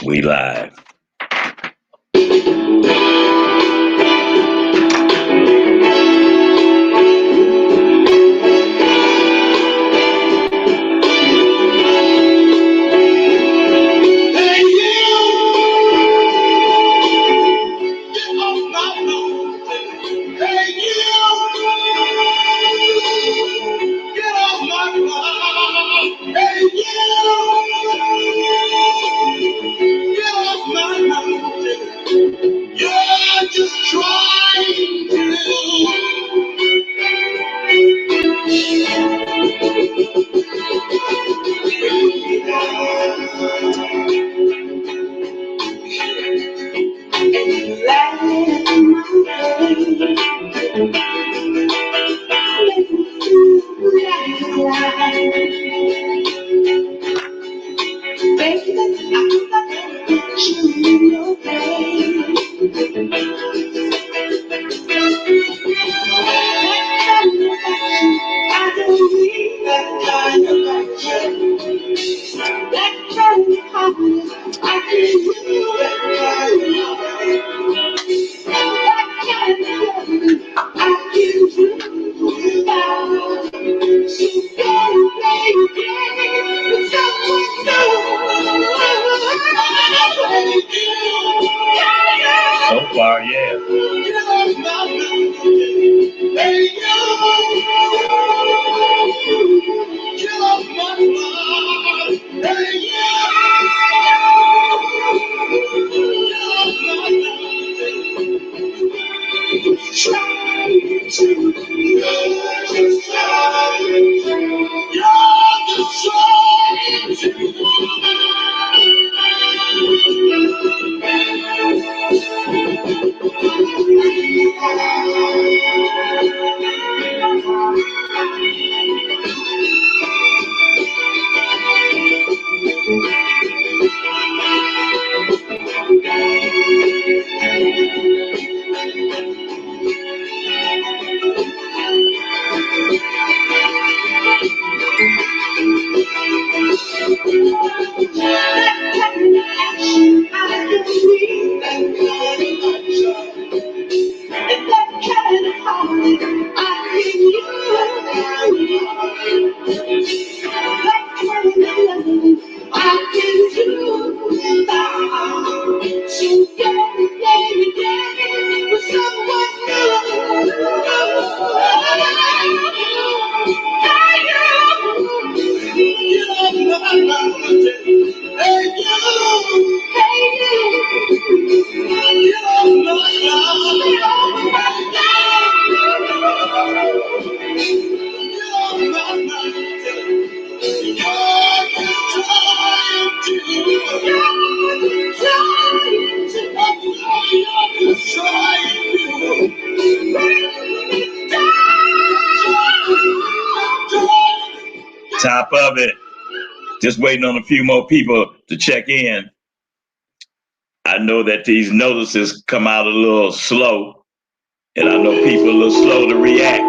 We live. You're just trying to So far, yeah. Top of it. Just waiting on a few more people to check in. I know that these notices come out a little slow, and I know people a little slow to react.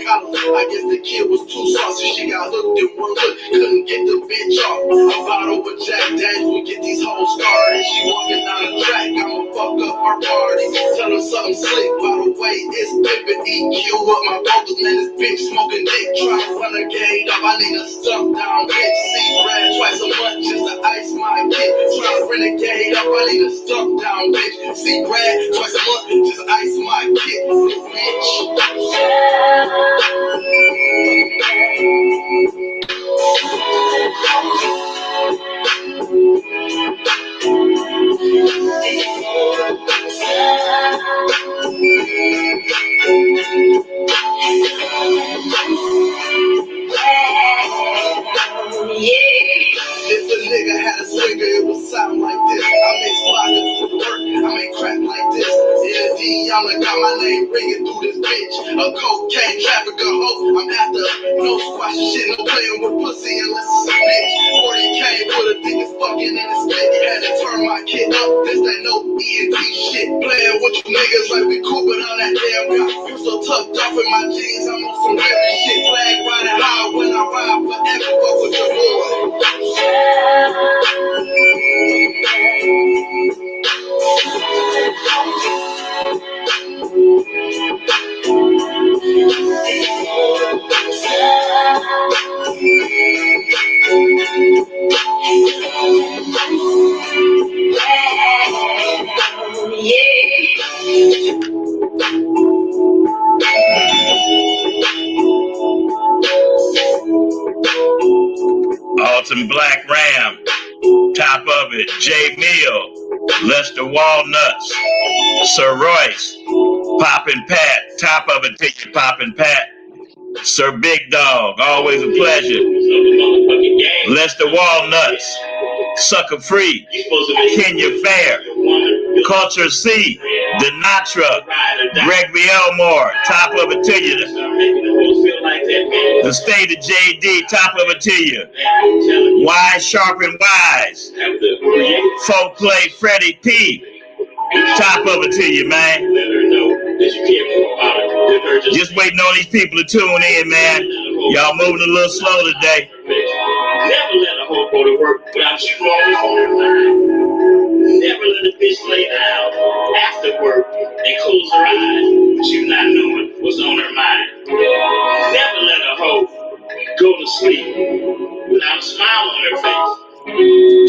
collar. I guess the kid was too saucy. She got hooked in one look, couldn't get the bitch off. A bottle with Jack Daniels would get these hoes started. She walking down the track, I'ma fuck up our party. Tell her something slick, by the way, it's pimpin' EQ with my vocals. Man, this bitch smoking dick, try to run a gate up. I need a stuff down bitch. See Brad twice a month just to ice my kid. Try to renegade up, I need a stuff down bitch. See Brad twice a month just ice my kid, bitch. If a nigga had a swinger, it would sound like this. I make sloggers with work, I make crap like this. Yeah, D Young got my name ringing through this bitch. A cocaine trafficker hoe, I'm after no squash shit, no playing with pussy unless it's a bitch. 40K with a nigga fucking in his spit. Had to turn my kid up, this ain't no E&P shit. Playing with you niggas like we Cooper on that damn got pistol tucked off in my jeans. I'm on some heavy shit, flag riding high when I ride forever. Fuck with your boy. Alton Black Ram, top of it, J Mill, Lester Walnuts, Sir Royce, Poppin' Pat, top of it, take your Poppin' Pat, Sir Big Dog, always a pleasure, Lester Walnuts, Sucker Free, Kenya Fair, Culture C, Denatra, Gregory Elmore, top of it to you. The State of JD, top of it to you. Wise, Sharp, and Wise. Folk Play, Freddie P, top of it to you, man. Just waiting on these people to tune in, man. Y'all moving a little slow today. Never let a hoe go to work without you always on her mind. Never let a bitch lay down after work and close her eyes with you not knowing what's on her mind. Never let a hoe go to sleep without a smile on her face.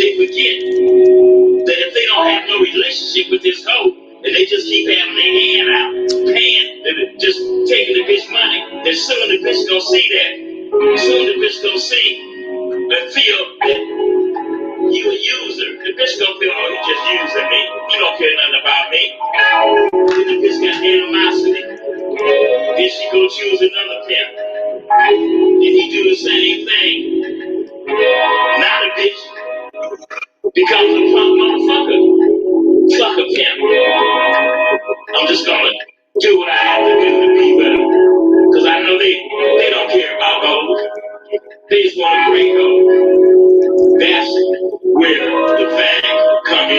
They forget that if they don't have no relationship with this hoe, and they just keep having their hand out, paying, just taking the bitch money, then soon the bitch gonna see that. Soon the bitch gonna see and feel that you a user. The bitch gonna feel, oh, he just using me. He don't care nothing about me. Then the bitch got animosity. Then she go choose another pimp. And he do the same thing. Now the bitch becomes a punk motherfucker. Fuck a pimp. I'm just gonna do what I have to do to be with them. Cause I know they don't care about gold. They just want a great gold. That's where the fans come in.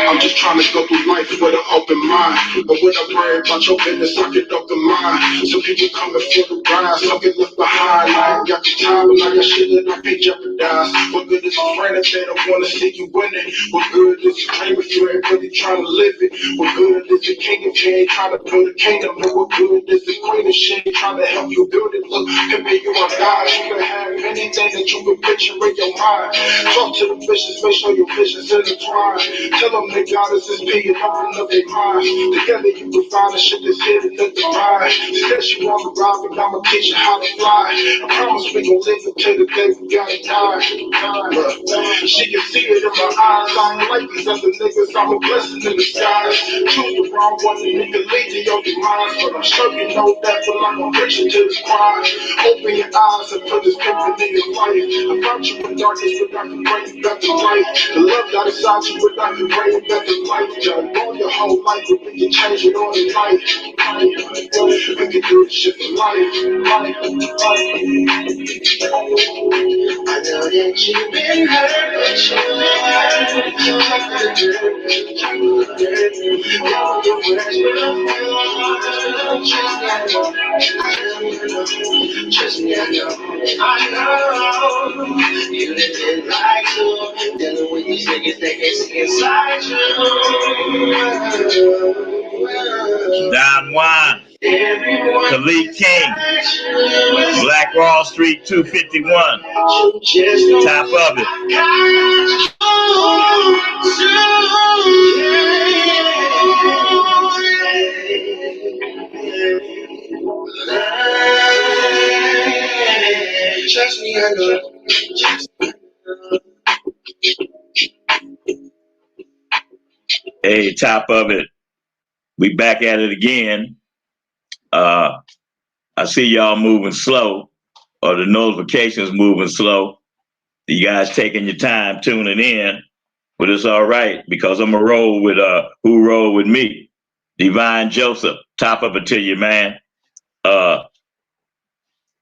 I'm just trying to go through life with an open mind. But when I worry about your business, I get open mind. Some people coming for the ride, some get left behind. I ain't got the time, but I got shit that I can't jeopardize. What good is a friend if they don't wanna see you winning? What good is a dream if you ain't really trying to live it? What good is a king if you ain't trying to build a kingdom? And what good is a queen if she ain't trying to help you build it? Look, maybe you are God, you can have anything that you can picture in your mind. Talk to the visions, make sure your visions intertwine. Tell them that God is his P and open up their mind. Together you can find the shit that's hidden in the mind. Said she wanna ride, but I'ma teach you how to fly. I promise we gon' live until the day we gotta die. She can see it in my eyes. I ain't like these other niggas, I'm a blessing in disguise. Choose the wrong one and it can lead to your demise. But I'm sure you know that when I'm gonna preach it to this pride. Open your eyes and put this paper harmony in life. I found you in darkness, but I can bring you back to light. The love that inside you, but I can bring you back to life. Done all your whole life, but we can change it all in life. We can do this shit for life. I know that you've been hurt, but you trust me, I know. I know you didn't like to dealing with these niggas that can see inside you. Don Juan, Khalid King, Black Wall Street 251, top of it. Trust me, I know. Hey, top of it. We back at it again. I see y'all moving slow, or the notifications moving slow. You guys taking your time tuning in, but it's all right because I'm gonna roll with who roll with me. Divine Joseph, top of it to you, man.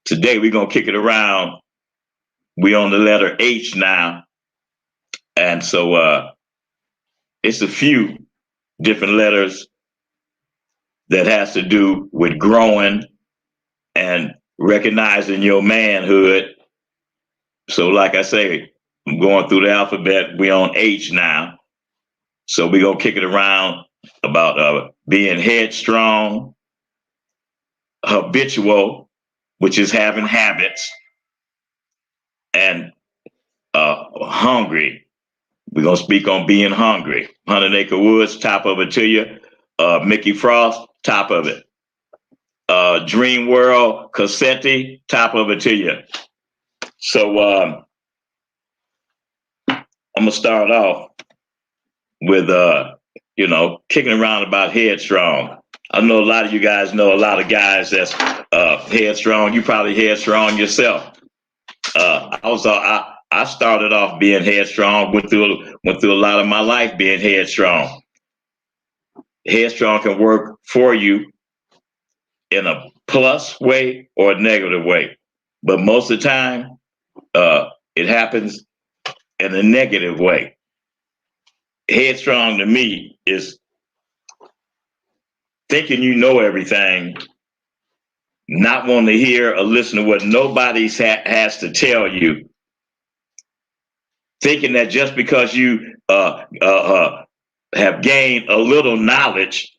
Today we're gonna kick it around. We on the letter H now, and so it's a few different letters that has to do with growing and recognizing your manhood. So like I say, I'm going through the alphabet. We on H now. So we're going to kick it around about being headstrong, habitual, which is having habits, and hungry. We're going to speak on being hungry. 100 Acre Woods, top of it to you. Mickey Frost, top of it. Dream World, Cassetti, top of it to you. So I'm going to start off with, kicking around about headstrong. I know a lot of you guys know a lot of guys that's headstrong. You probably headstrong yourself. I started off being headstrong, went through a lot of my life being headstrong. Headstrong can work for you in a plus way or a negative way, but most of the time, it happens in a negative way. Headstrong to me is thinking you know everything, not wanting to hear or listen to what nobody has to tell you, thinking that just because you have gained a little knowledge,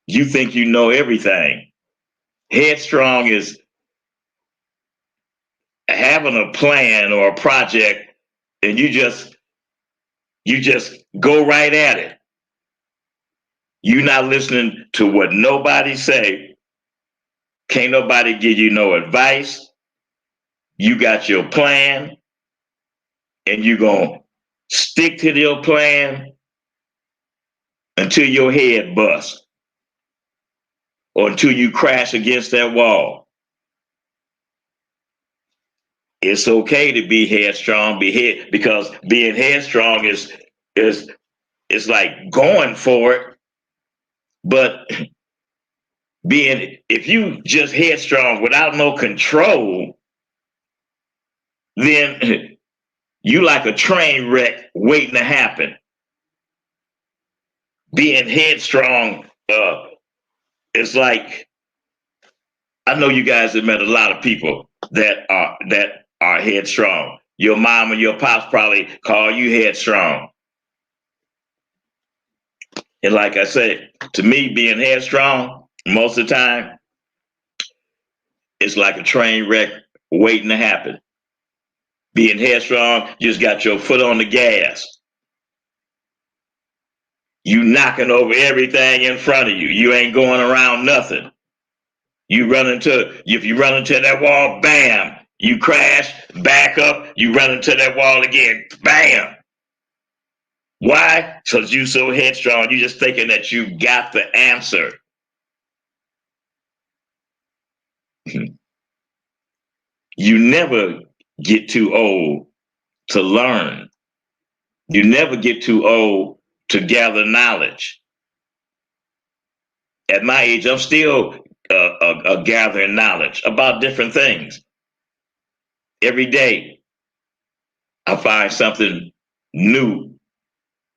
you think you know everything. Headstrong is having a plan or a project, and you just go right at it. You're not listening to what nobody say. Can't nobody give you no advice. You got your plan, and you're going to stick to your plan until your head busts or until you crash against that wall. It's okay to be headstrong, because being headstrong is like going for it. But if you just headstrong without no control, then you like a train wreck waiting to happen. Being headstrong, it's like, I know you guys have met a lot of people that are headstrong. Your mom and your pops probably call you headstrong. And like I said, to me, being headstrong, most of the time, it's like a train wreck waiting to happen. Being headstrong, you just got your foot on the gas. You knocking over everything in front of you. You ain't going around nothing. If you run into that wall, bam, you crash, back up, you run into that wall again, bam. Why? Because you so headstrong, you just thinking that you got the answer. You never get too old to learn. You never get too old to gather knowledge. At my age, I'm still gathering knowledge about different things. Every day, I find something new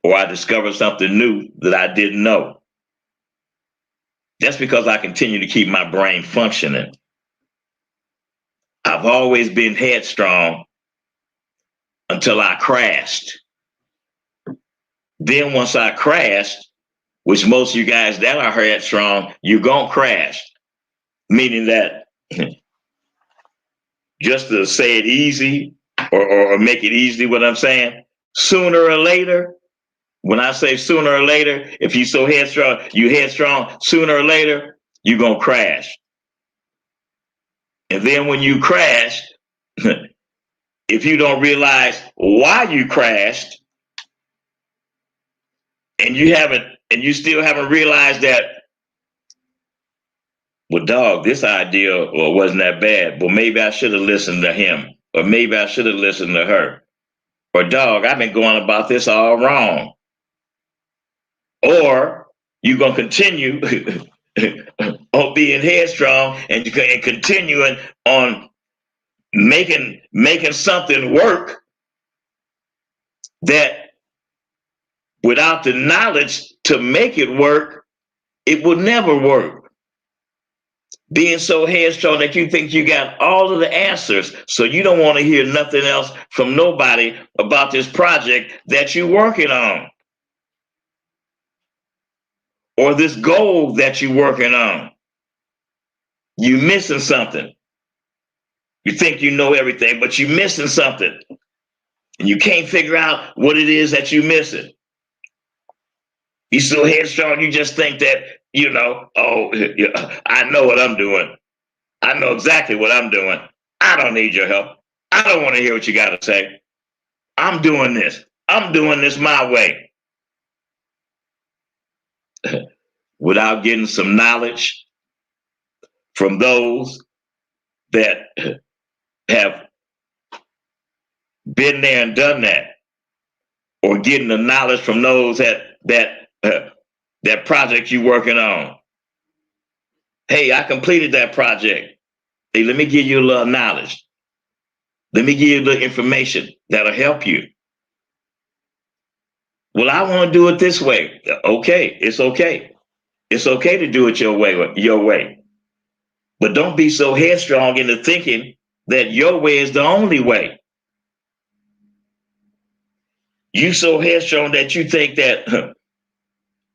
or I discover something new that I didn't know. That's because I continue to keep my brain functioning. I've always been headstrong until I crashed. Then once I crashed, which most of you guys that are headstrong, you're going to crash. Meaning that just to say it easy or make it easy, what I'm saying, sooner or later, when I say sooner or later, if you're so headstrong, sooner or later, you're going to crash. And then when you crash, if you don't realize why you crashed and you still haven't realized that, well, dog, this idea wasn't that bad, but maybe I should have listened to him, or maybe I should have listened to her, or dog, I've been going about this all wrong. Or you're going to continue on being headstrong and continuing on making something work that without the knowledge to make it work, it will never work. Being so headstrong that you think you got all of the answers, so you don't want to hear nothing else from nobody about this project that you're working on or this goal that you're working on. You're missing something. You think you know everything, but you're missing something. And you can't figure out what it is that you're missing. You're so headstrong, you just think that, I know what I'm doing. I know exactly what I'm doing. I don't need your help. I don't want to hear what you got to say. I'm doing this. I'm doing this my way. Without getting some knowledge from those that have been there and done that, or getting the knowledge from those that project you're working on. Hey, I completed that project. Hey, let me give you a little knowledge. Let me give you a little information that'll help you. Well, I want to do it this way. Okay, it's okay. It's okay to do it your way. But don't be so headstrong into thinking that your way is the only way. You so headstrong that you think that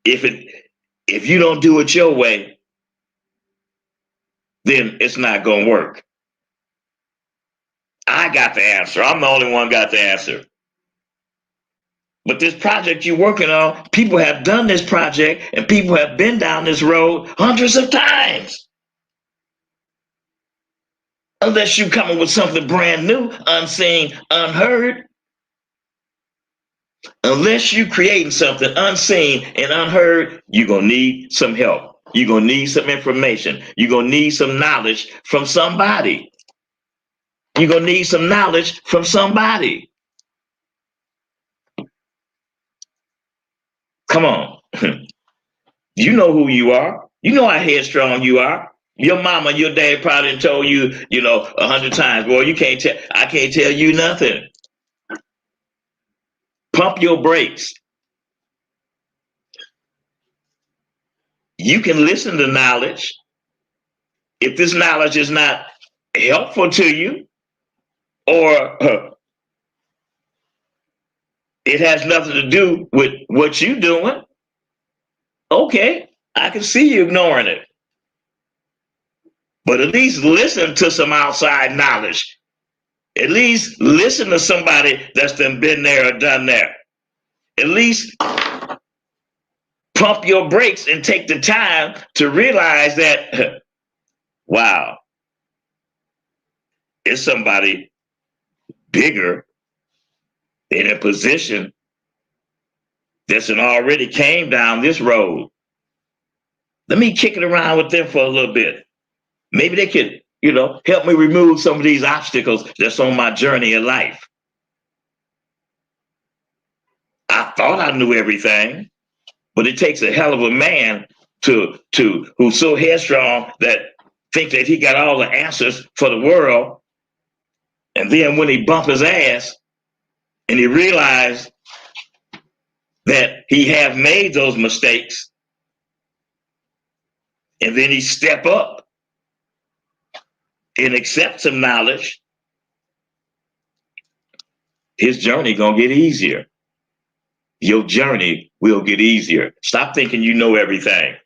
if you don't do it your way, then it's not going to work. I got the answer. I'm the only one got the answer. But this project you're working on, people have done this project and people have been down this road hundreds of times. Unless you come up with something brand new, unseen, unheard. Unless you creating something unseen and unheard, you're going to need some help. You're going to need some information. You're going to need some knowledge from somebody. You're going to need some knowledge from somebody. Come on. You know who you are. You know how headstrong you are. Your mama, your dad probably told you, 100 times, boy, I can't tell you nothing. Pump your brakes. You can listen to knowledge. If this knowledge is not helpful to you, or it has nothing to do with what you're doing, okay, I can see you ignoring it. But at least listen to some outside knowledge. At least listen to somebody that's been there or done that. At least pump your brakes and take the time to realize that, wow, it's somebody bigger in a position that's already came down this road. Let me kick it around with them for a little bit. Maybe they could You know, help me remove some of these obstacles that's on my journey in life. I thought I knew everything, but it takes a hell of a man to who's so headstrong that think that he got all the answers for the world. And then when he bumped his ass and he realized that he have made those mistakes, and then he step up and accept some knowledge, his journey gonna get easier. Your journey will get easier. Stop thinking you know everything.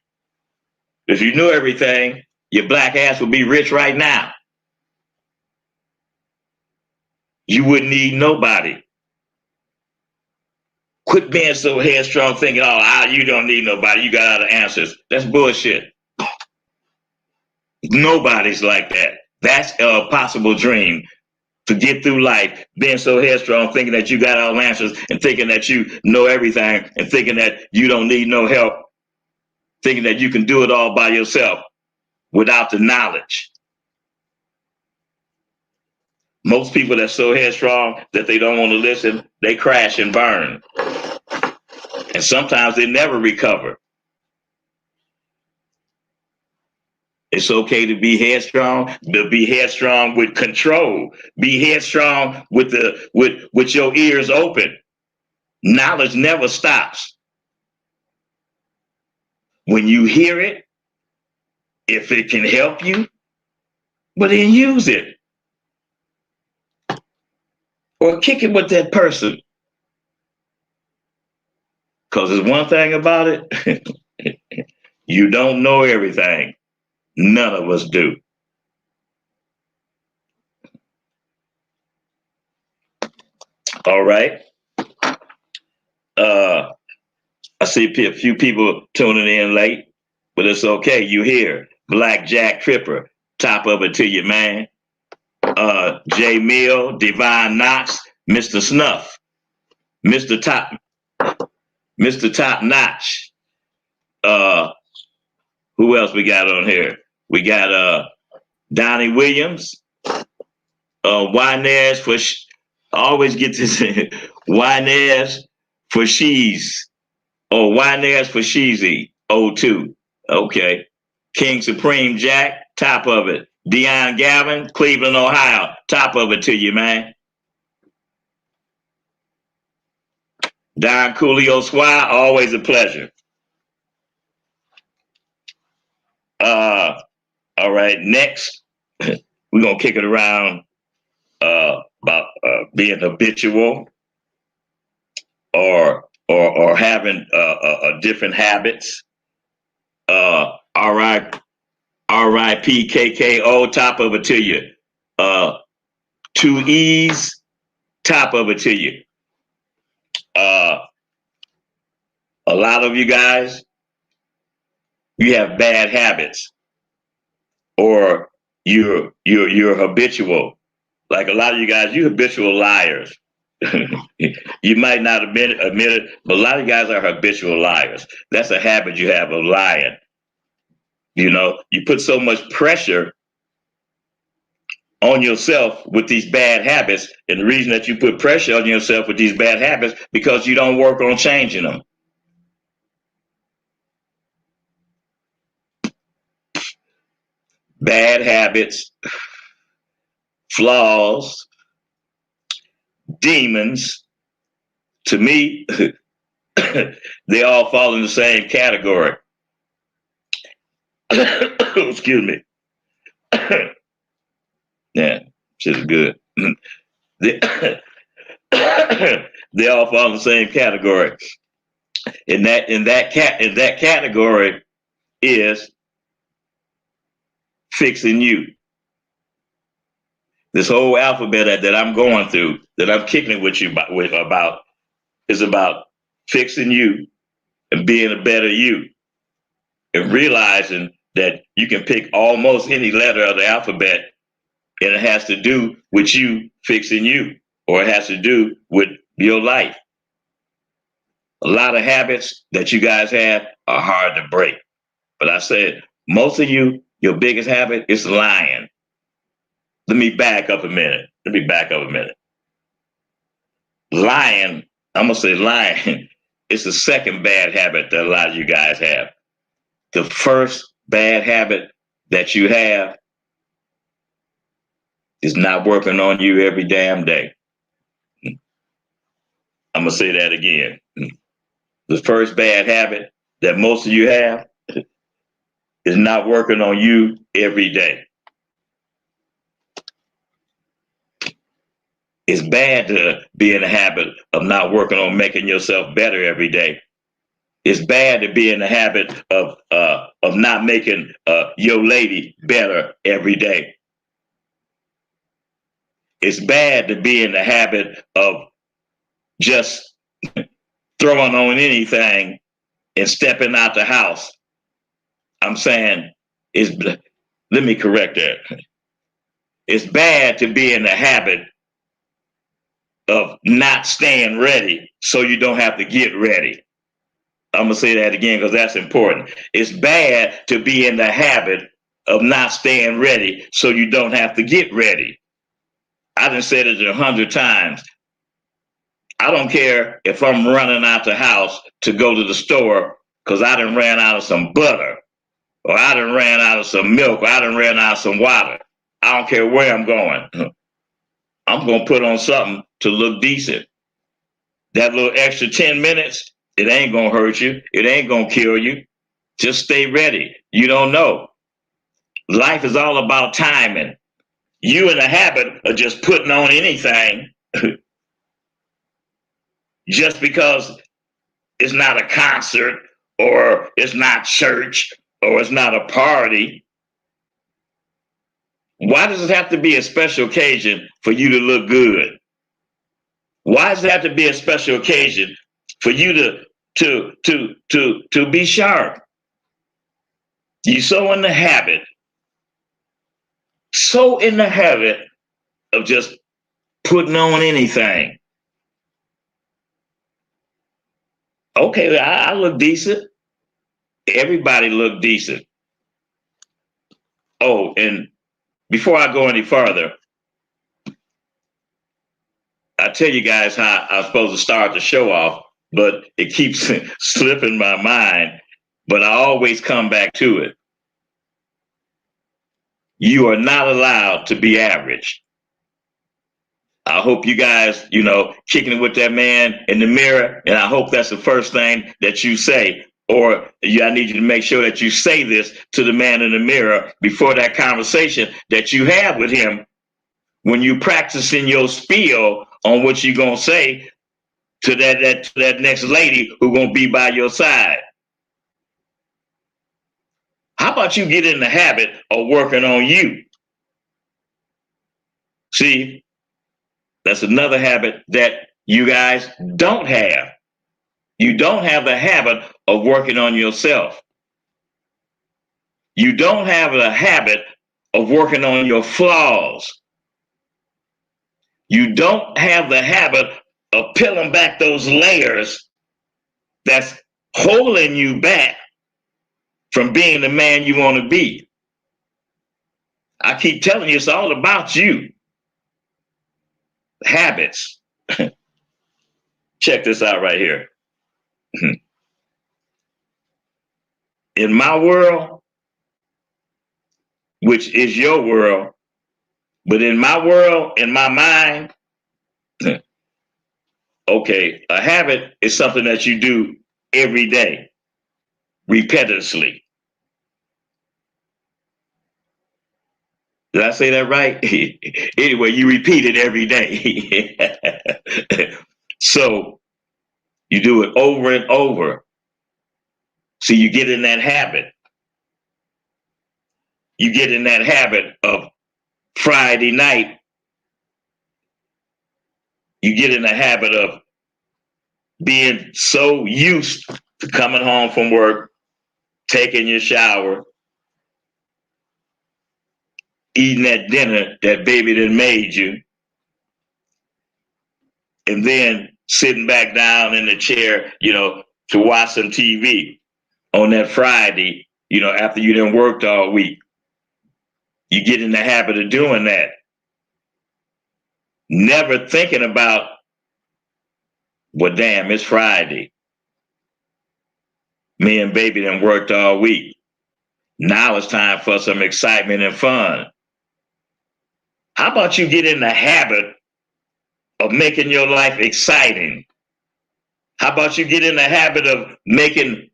If you knew everything, your black ass would be rich right now. You wouldn't need nobody. Quit being so headstrong thinking, oh, you don't need nobody. You got all the answers. That's bullshit. Nobody's like that. That's a possible dream to get through life, being so headstrong, thinking that you got all the answers and thinking that you know everything and thinking that you don't need no help, thinking that you can do it all by yourself without the knowledge. Most people that's so headstrong that they don't want to listen, they crash and burn. And sometimes they never recover. It's okay to be headstrong, but be headstrong with control. Be headstrong with your ears open. Knowledge never stops. When you hear it, if it can help you, well then use it. Or kick it with that person. Because there's one thing about it, you don't know everything. None of us do. All right. I see a few people tuning in late, but it's okay. You here. Black Jack Tripper. Top of it to you, man. J Mill, Divine Knox, Mr. Snuff, Mr. Top Notch. Who else we got on here? We got Donnie Williams, Wynez for I always get this Wynez for she's or Wynez for sheezy 02. Okay. King Supreme Jack, top of it. Dion Gavin, Cleveland, Ohio, top of it to you, man. Don Coolio Swire, always a pleasure. All right, next, we're gonna kick it around about being habitual or having different habits. R.I.P. KKO, top of it to you. 2E's, top of it to you. A lot of you guys, you have bad habits, or you're habitual. Like a lot of you guys, you habitual liars. You might not admit it, but a lot of you guys are habitual liars. That's a habit you have of lying. You know, you put so much pressure on yourself with these bad habits, and the reason that you put pressure on yourself with these bad habits because you don't work on changing them. Bad habits, flaws, demons, to me, they all fall in the same category. Excuse me. Yeah, shit is good. They, they all fall in the same category. In that category is fixing you. This whole alphabet that I'm going through, that I'm kicking it with you about, is about fixing you and being a better you, and realizing that you can pick almost any letter of the alphabet, and it has to do with you fixing you, or it has to do with your life. A lot of habits that you guys have are hard to break. But I said, most of you, your biggest habit is lying. Let me back up a minute. Lying, I'm going to say lying, is the second bad habit that a lot of you guys have. The first bad habit that you have is not working on you every damn day. I'm going to say that again. The first bad habit that most of you have is not working on you every day. It's bad to be in the habit of not working on making yourself better every day. It's bad to be in the habit of not making your lady better every day. It's bad to be in the habit of just throwing on anything and stepping out the house. I'm saying, let me correct that. It's bad to be in the habit of not staying ready so you don't have to get ready. I'm going to say that again because that's important. It's bad to be in the habit of not staying ready so you don't have to get ready. I done said it 100 times. I don't care if I'm running out the house to go to the store because I done ran out of some butter, or I done ran out of some milk, or I done ran out of some water. I don't care where I'm going. I'm going to put on something to look decent. That little extra 10 minutes, it ain't going to hurt you. It ain't going to kill you. Just stay ready. You don't know. Life is all about timing. You in the habit of just putting on anything just because it's not a concert or it's not church or it's not a party. Why does it have to be a special occasion for you to look good? Why does it have to be a special occasion for you to be sharp? You're so in the habit of just putting on anything. Okay, I look decent. Everybody look decent. Oh, and before I go any further, I tell you guys how I'm supposed to start the show off, but it keeps slipping my mind. But I always come back to it. You are not allowed to be average. I hope you guys, kicking it with that man in the mirror, and I hope that's the first thing that you say. Or I need you to make sure that you say this to the man in the mirror before that conversation that you have with him when you practicing your spiel on what you're going to say to that next lady who's going to be by your side. How about you get in the habit of working on you? See, that's another habit that you guys don't have. You don't have the habit of working on yourself. You don't have the habit of working on your flaws. You don't have the habit of peeling back those layers that's holding you back from being the man you want to be. I keep telling you, it's all about you. Habits. Check this out right here. In my world, which is your world, but in my world, in my mind, okay, a habit is something that you do every day, repetitively. Did I say that right? Anyway, you repeat it every day. So you do it over and over. So you get in that habit. You get in that habit of Friday night. You get in the habit of being so used to coming home from work, taking your shower, eating that dinner that baby done made you, and then sitting back down in the chair, to watch some TV on that Friday, after you done worked all week. You get in the habit of doing that. never thinking about, well, damn, it's Friday. Me and baby done worked all week. Now it's time for some excitement and fun. How about you get in the habit of making your life exciting? How about you get in the habit of making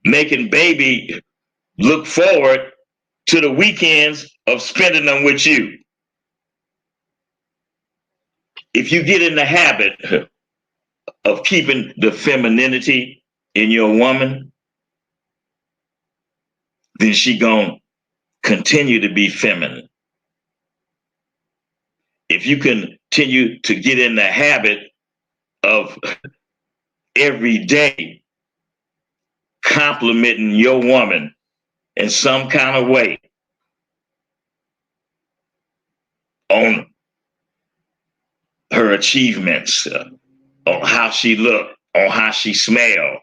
baby look forward to the weekends of spending them with you? If you get in the habit of keeping the femininity in your woman, then she gonna continue to be feminine. If you continue to get in the habit of every day complimenting your woman in some kind of way on her achievements, on how she look, on how she smell,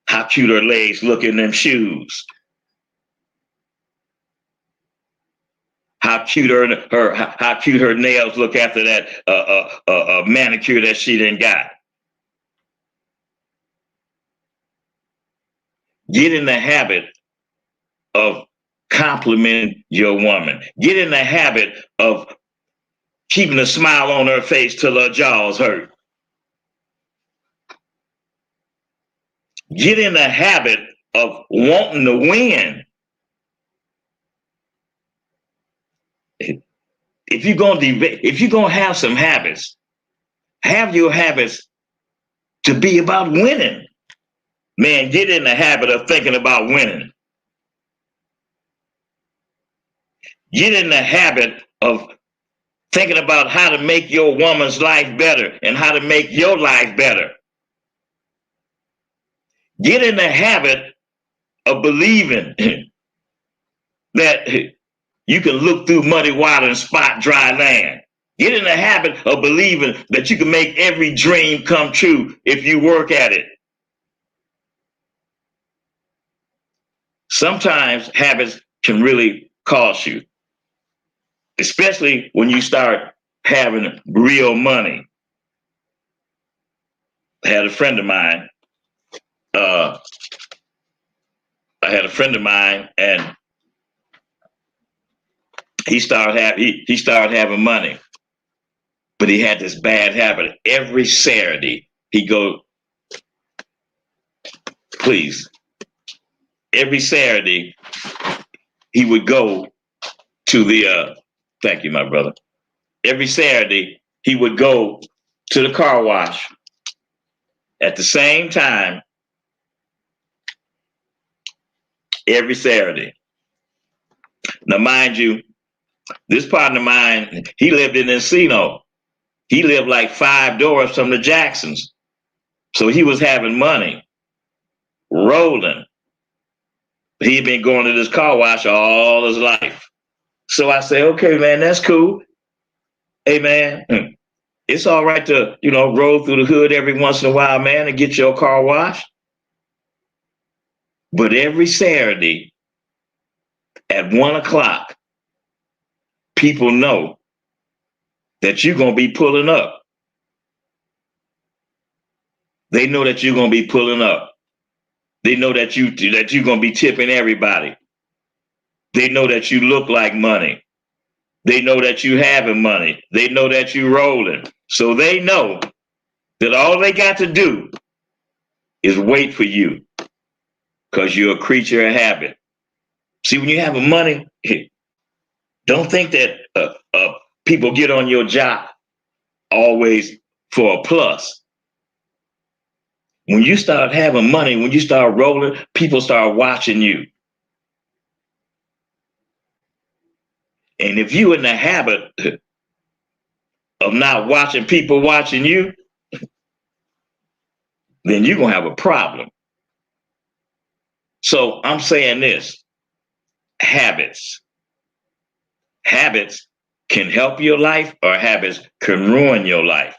how cute her legs look in them shoes, how cute her nails look after that manicure that she done got. Get in the habit of complimenting your woman. Get in the habit of keeping a smile on her face till her jaws hurt. Get in the habit of wanting to win. If you're gonna have some habits, have your habits to be about winning. Man, get in the habit of thinking about winning. Get in the habit of thinking about how to make your woman's life better and how to make your life better. Get in the habit of believing that you can look through muddy water and spot dry land. Get in the habit of believing that you can make every dream come true if you work at it. Sometimes habits can really cost you, especially when you start having real money. I had a friend of mine, and he started having money, but he had this bad habit. Every Saturday, he go, please. Every Saturday, he would go to the. Thank you, my brother. Every Saturday, he would go to the car wash at the same time. Every Saturday. Now, mind you, this partner of mine, he lived in Encino. He lived like 5 doors from the Jacksons. So he was having money, rolling. He'd been going to this car wash all his life. So I say, okay, man, that's cool. Hey, man, it's all right to, roll through the hood every once in a while, man, and get your car washed. But every Saturday at 1 o'clock, people know that you're going to be pulling up. They know that you're going to be pulling up. They know that you're going to be tipping everybody. They know that you look like money. They know that you having money. They know that you rolling. So they know that all they got to do is wait for you because you're a creature of habit. See, when you have money, don't think that people get on your job always for a plus. When you start having money, when you start rolling, people start watching you. And if you're in the habit of not watching people watching you, then you're going to have a problem. So I'm saying this, habits. Habits can help your life or habits can ruin your life.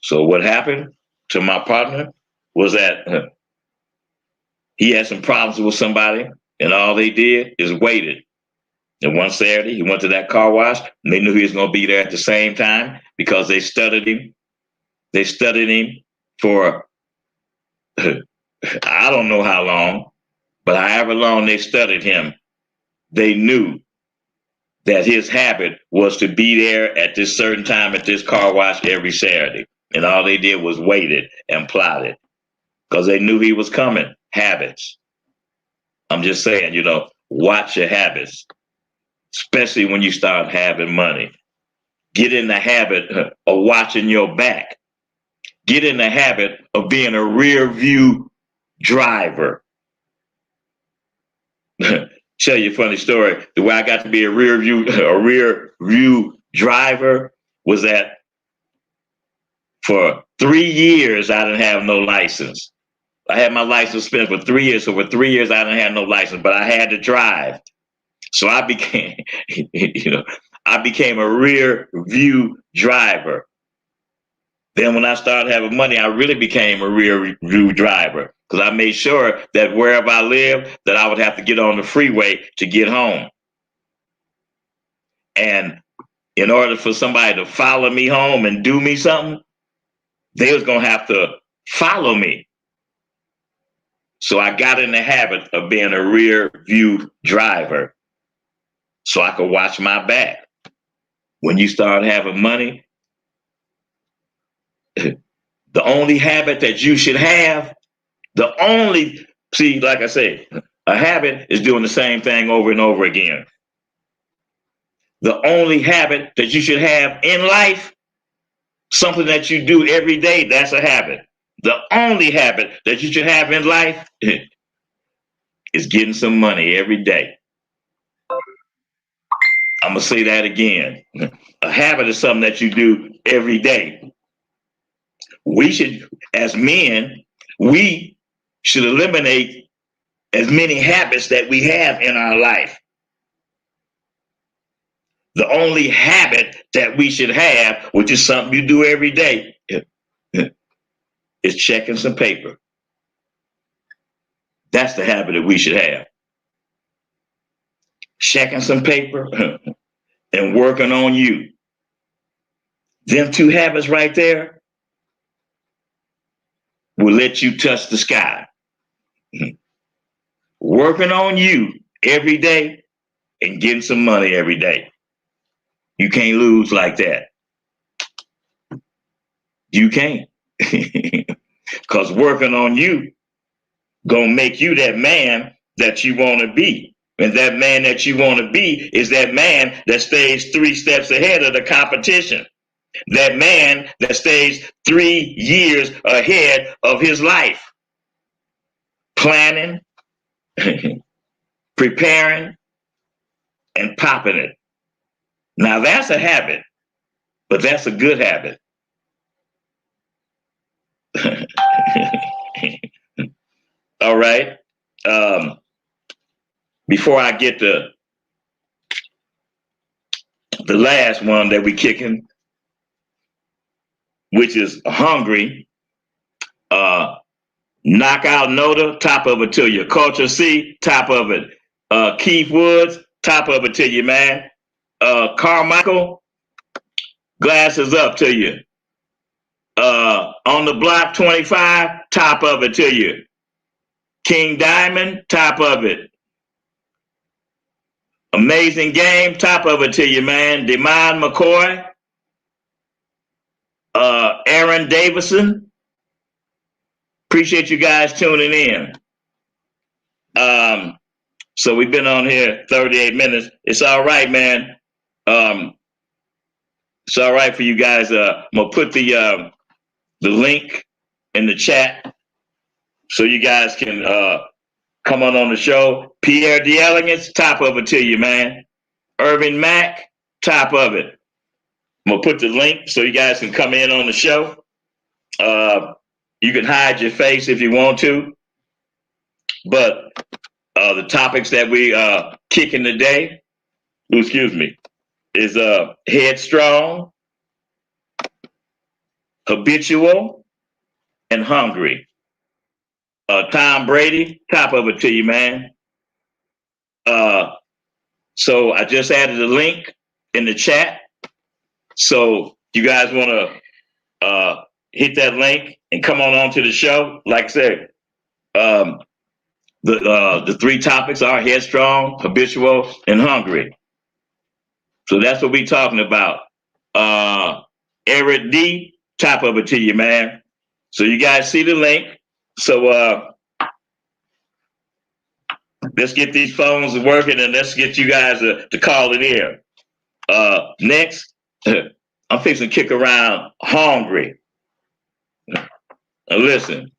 So what happened to my partner was that he had some problems with somebody and all they did is waited. And one Saturday, he went to that car wash, and they knew he was going to be there at the same time because they studied him. They studied him for, I don't know how long, but however long they studied him, they knew that his habit was to be there at this certain time at this car wash every Saturday. And all they did was waited and plotted because they knew he was coming. Habits. I'm just saying, watch your habits, especially when you start having money. Get in the habit of watching your back. Get in the habit of being a rear view driver. Tell you a funny story. The way I got to be a rear view driver was that for 3 years I didn't have no license. I had my license suspended for 3 years. So for 3 years I didn't have no license, but I had to drive. So I became, I became a rear view driver. Then when I started having money, I really became a rear view driver because I made sure that wherever I lived, that I would have to get on the freeway to get home. And in order for somebody to follow me home and do me something, they was going to have to follow me. So I got in the habit of being a rear view driver so I could watch my back. When you start having money, the only habit that you should have, like I said, a habit is doing the same thing over and over again. The only habit that you should have in life, something that you do every day, that's a habit. The only habit that you should have in life is getting some money every day. I'm going to say that again. A habit is something that you do every day. We should, as men, we should eliminate as many habits that we have in our life. The only habit that we should have, which is something you do every day, is checking some paper. That's the habit that we should have. Checking some paper and working on you. Them two habits right there will let you touch the sky. Working on you every day and getting some money every day. You can't lose like that. You can't. Because working on you gonna make you that man that you want to be. And that man that you want to be is that man that stays 3 steps ahead of the competition. That man that stays 3 years ahead of his life. Planning, preparing, and popping it. Now that's a habit, but that's a good habit. All right. Before I get to the last one that we kicking, which is hungry, knockout Noda, top of it to you. Culture C, top of it. Keith Woods, top of it to you, man. Carmichael, glasses up to you. On the block 25, top of it to you. King Diamond, top of it. Amazing game, top of it to you, man. Demond McCoy, Aaron Davison. Appreciate you guys tuning in. So we've been on here 38 minutes. It's all right, man. It's all right for you guys. I'm gonna put the link in the chat so you guys can come on the show. Pierre DeElegance, top of it to you, man. Irvin Mack, top of it. I'm gonna put the link so you guys can come in on the show. You can hide your face if you want to, but the topics that we kicking today, is headstrong, habitual, and hungry. Tom Brady, top of it to you, man. So I just added a link in the chat. So you guys want to hit that link and come on to the show. Like I said, the three topics are headstrong, habitual, and hungry. So that's what we're talking about. Eric D, top of it to you, man. So you guys see the link. So let's get these phones working and let's get you guys to call it in. Next, I'm fixing to kick around hungry. Now listen,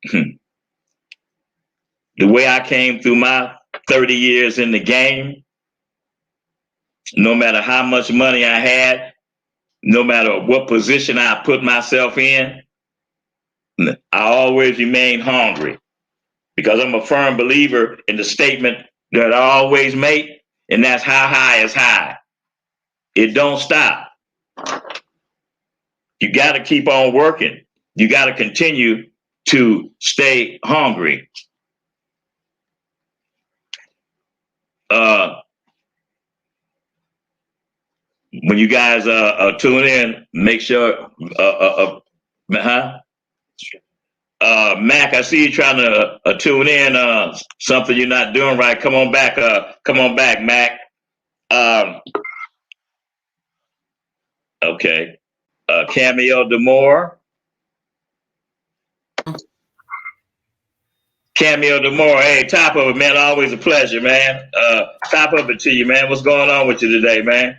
the way I came through my 30 years in the game, no matter how much money I had, no matter what position I put myself in, I always remain hungry because I'm a firm believer in the statement that I always make, and that's how high is high. It don't stop. You got to keep on working. You got to continue to stay hungry. When you guys tune in, make sure. Mac, I see you trying to tune in. Something you're not doing right. Come on back. Come on back, Mac. Okay. Cameo Demore. Cameo Demore. Hey, top of it, man. Always a pleasure, man. Top of it to you, man. What's going on with you today, man?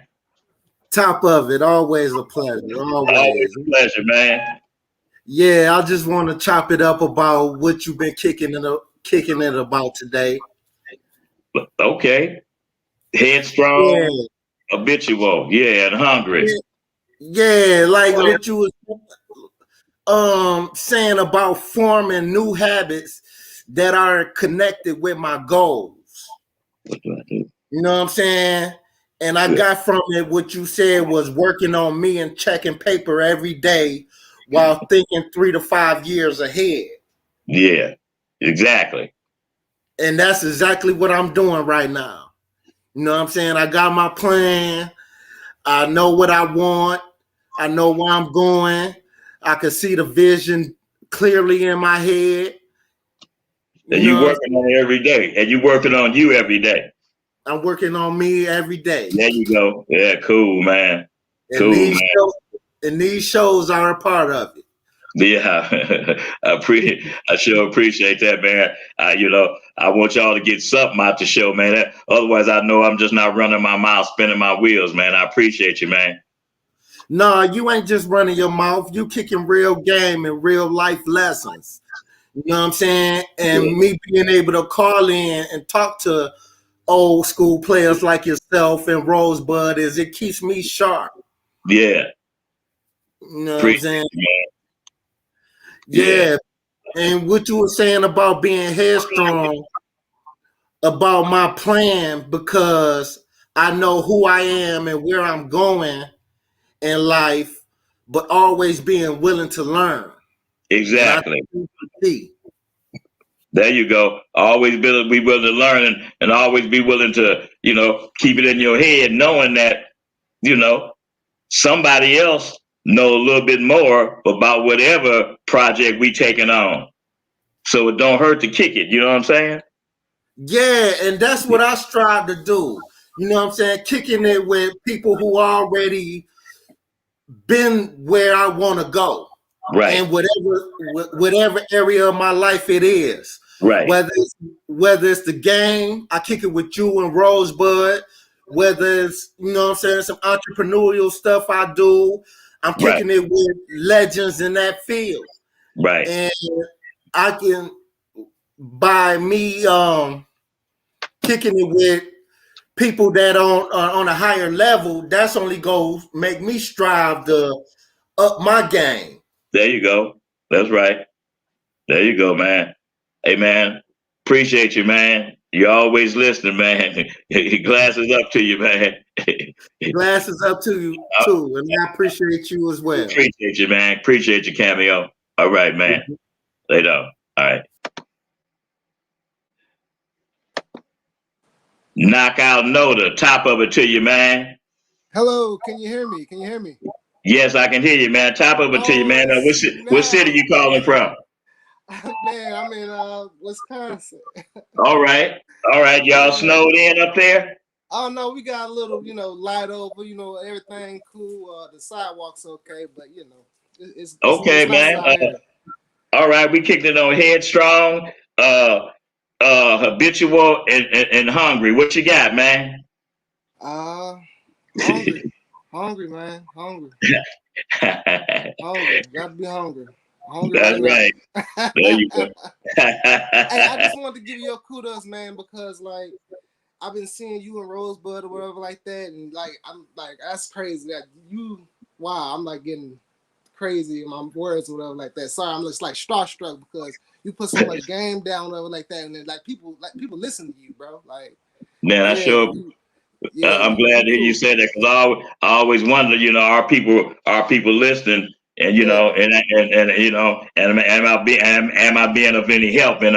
Top of it, always a pleasure. Always a pleasure, man. Yeah, I just want to chop it up about what you've been kicking it about today. Okay. Headstrong, habitual, and hungry. Yeah, like what you was saying about forming new habits that are connected with my goals. What do I do? You know what I'm saying? And I got from it what you said was working on me and checking paper every day while thinking 3 to 5 years ahead. Yeah, exactly. And that's exactly what I'm doing right now. You know what I'm saying? I got my plan. I know what I want. I know where I'm going. I can see the vision clearly in my head. And you working on it every day. And you working on you every day. I'm working on me every day. There you go. Yeah, cool, man. And these shows are a part of it. Yeah, I sure appreciate that, man. I want y'all to get something out the show, man. Otherwise, I know I'm just not running my mouth, spinning my wheels, man. I appreciate you, man. No, you ain't just running your mouth. You kicking real game and real life lessons. You know what I'm saying? And me being able to call in and talk to old school players like yourself and Rosebud it keeps me sharp. Yeah. You know what I'm saying? Yeah. And what you were saying about being headstrong about my plan, because I know who I am and where I'm going in life, but always being willing to learn. Exactly. There you go. Always be willing to learn and always be willing to, keep it in your head, knowing that, somebody else know a little bit more about whatever project we taking on. So it don't hurt to kick it. You know what I'm saying? Yeah, and that's what I strive to do. You know what I'm saying? Kicking it with people who already been where I want to go. Right. And whatever area of my life it is. Right. Whether it's the game, I kick it with you and Rosebud. Whether it's, you know what I'm saying, some entrepreneurial stuff I do, I'm kicking it with legends in that field. Right. And I can, by me kicking it with people that on a higher level, that's only go make me strive to up my game. There you go. That's right. There you go, man. Hey, man, appreciate you, man. You're always listening, man. Glasses up to you, man. Glasses up to you, too. And I appreciate you as well. Appreciate you, man. Appreciate your cameo. All right, man. Later. All right. Knockout Noda, top of it to you, man. Hello, can you hear me? Can you hear me? Yes, I can hear you, man. Top of it to you, man. Oh What city snap, you calling from? man! I'm in Wisconsin. All right. All right. Y'all Yeah. snowed in up there? Oh no, we got a little, light over. Everything cool. The sidewalk's okay, but Okay, it's nice man. out here. All right. We kicked it on headstrong, habitual, and hungry. What you got, man? Uh, hungry, hungry, man, hungry, hungry. Got to be hungry. Hungry That's right now. right. There you go. Hey, I just wanted to give you your kudos, man, because like I've been seeing you in Rosebud or whatever like that, and like I'm like that's crazy that you. Wow, I'm like getting crazy in my words or whatever like that. Sorry, I'm just like starstruck because you put so much game down or whatever like that, and then like people listen to you, bro. Like Man, I yeah, sure. I'm glad you to hear you cool. say that because I always wonder, are people listening, and Yeah, am I being of any help? And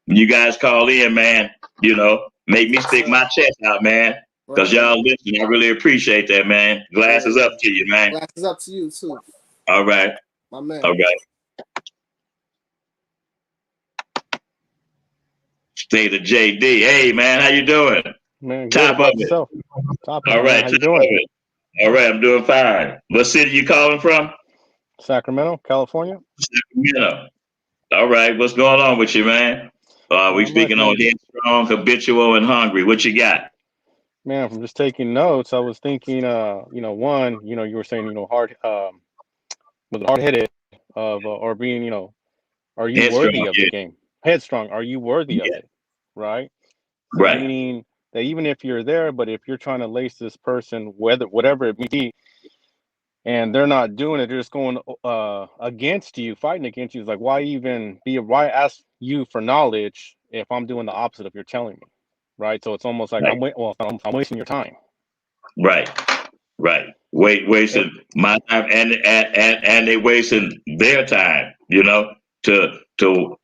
when you guys call in, man, make me yes, stick sir. my chest out, man, because Right, y'all right. listen. I really appreciate that, man. Yeah, Glasses up yeah. to you, man. Glasses up to you too, All right, my man. all right. Stay to JD. Hey, man, how you doing? Man, good. Top How of about it. yourself? Top of All it, man. right, How top you of doing? it. All right, I'm doing fine. What city you calling from? Sacramento, California. Sacramento. All right, what's going on with you, man? We Not much, speaking on man. headstrong, habitual, and hungry. What you got? Man, from just taking notes, I was thinking, one, you were saying, was hard headed of, or being, are you Headstrong, worthy of the yeah, game? Headstrong, are you worthy of yeah, it? Right. So right, meaning that even if you're there, but if you're trying to lace this person, whatever it may be, and they're not doing it, they're just going against you, fighting against you. It's like, why ask you for knowledge if I'm doing the opposite of you're telling me, right? So it's almost like right, I'm wasting your time. right, right. And Wasting my time and they wasting their time. To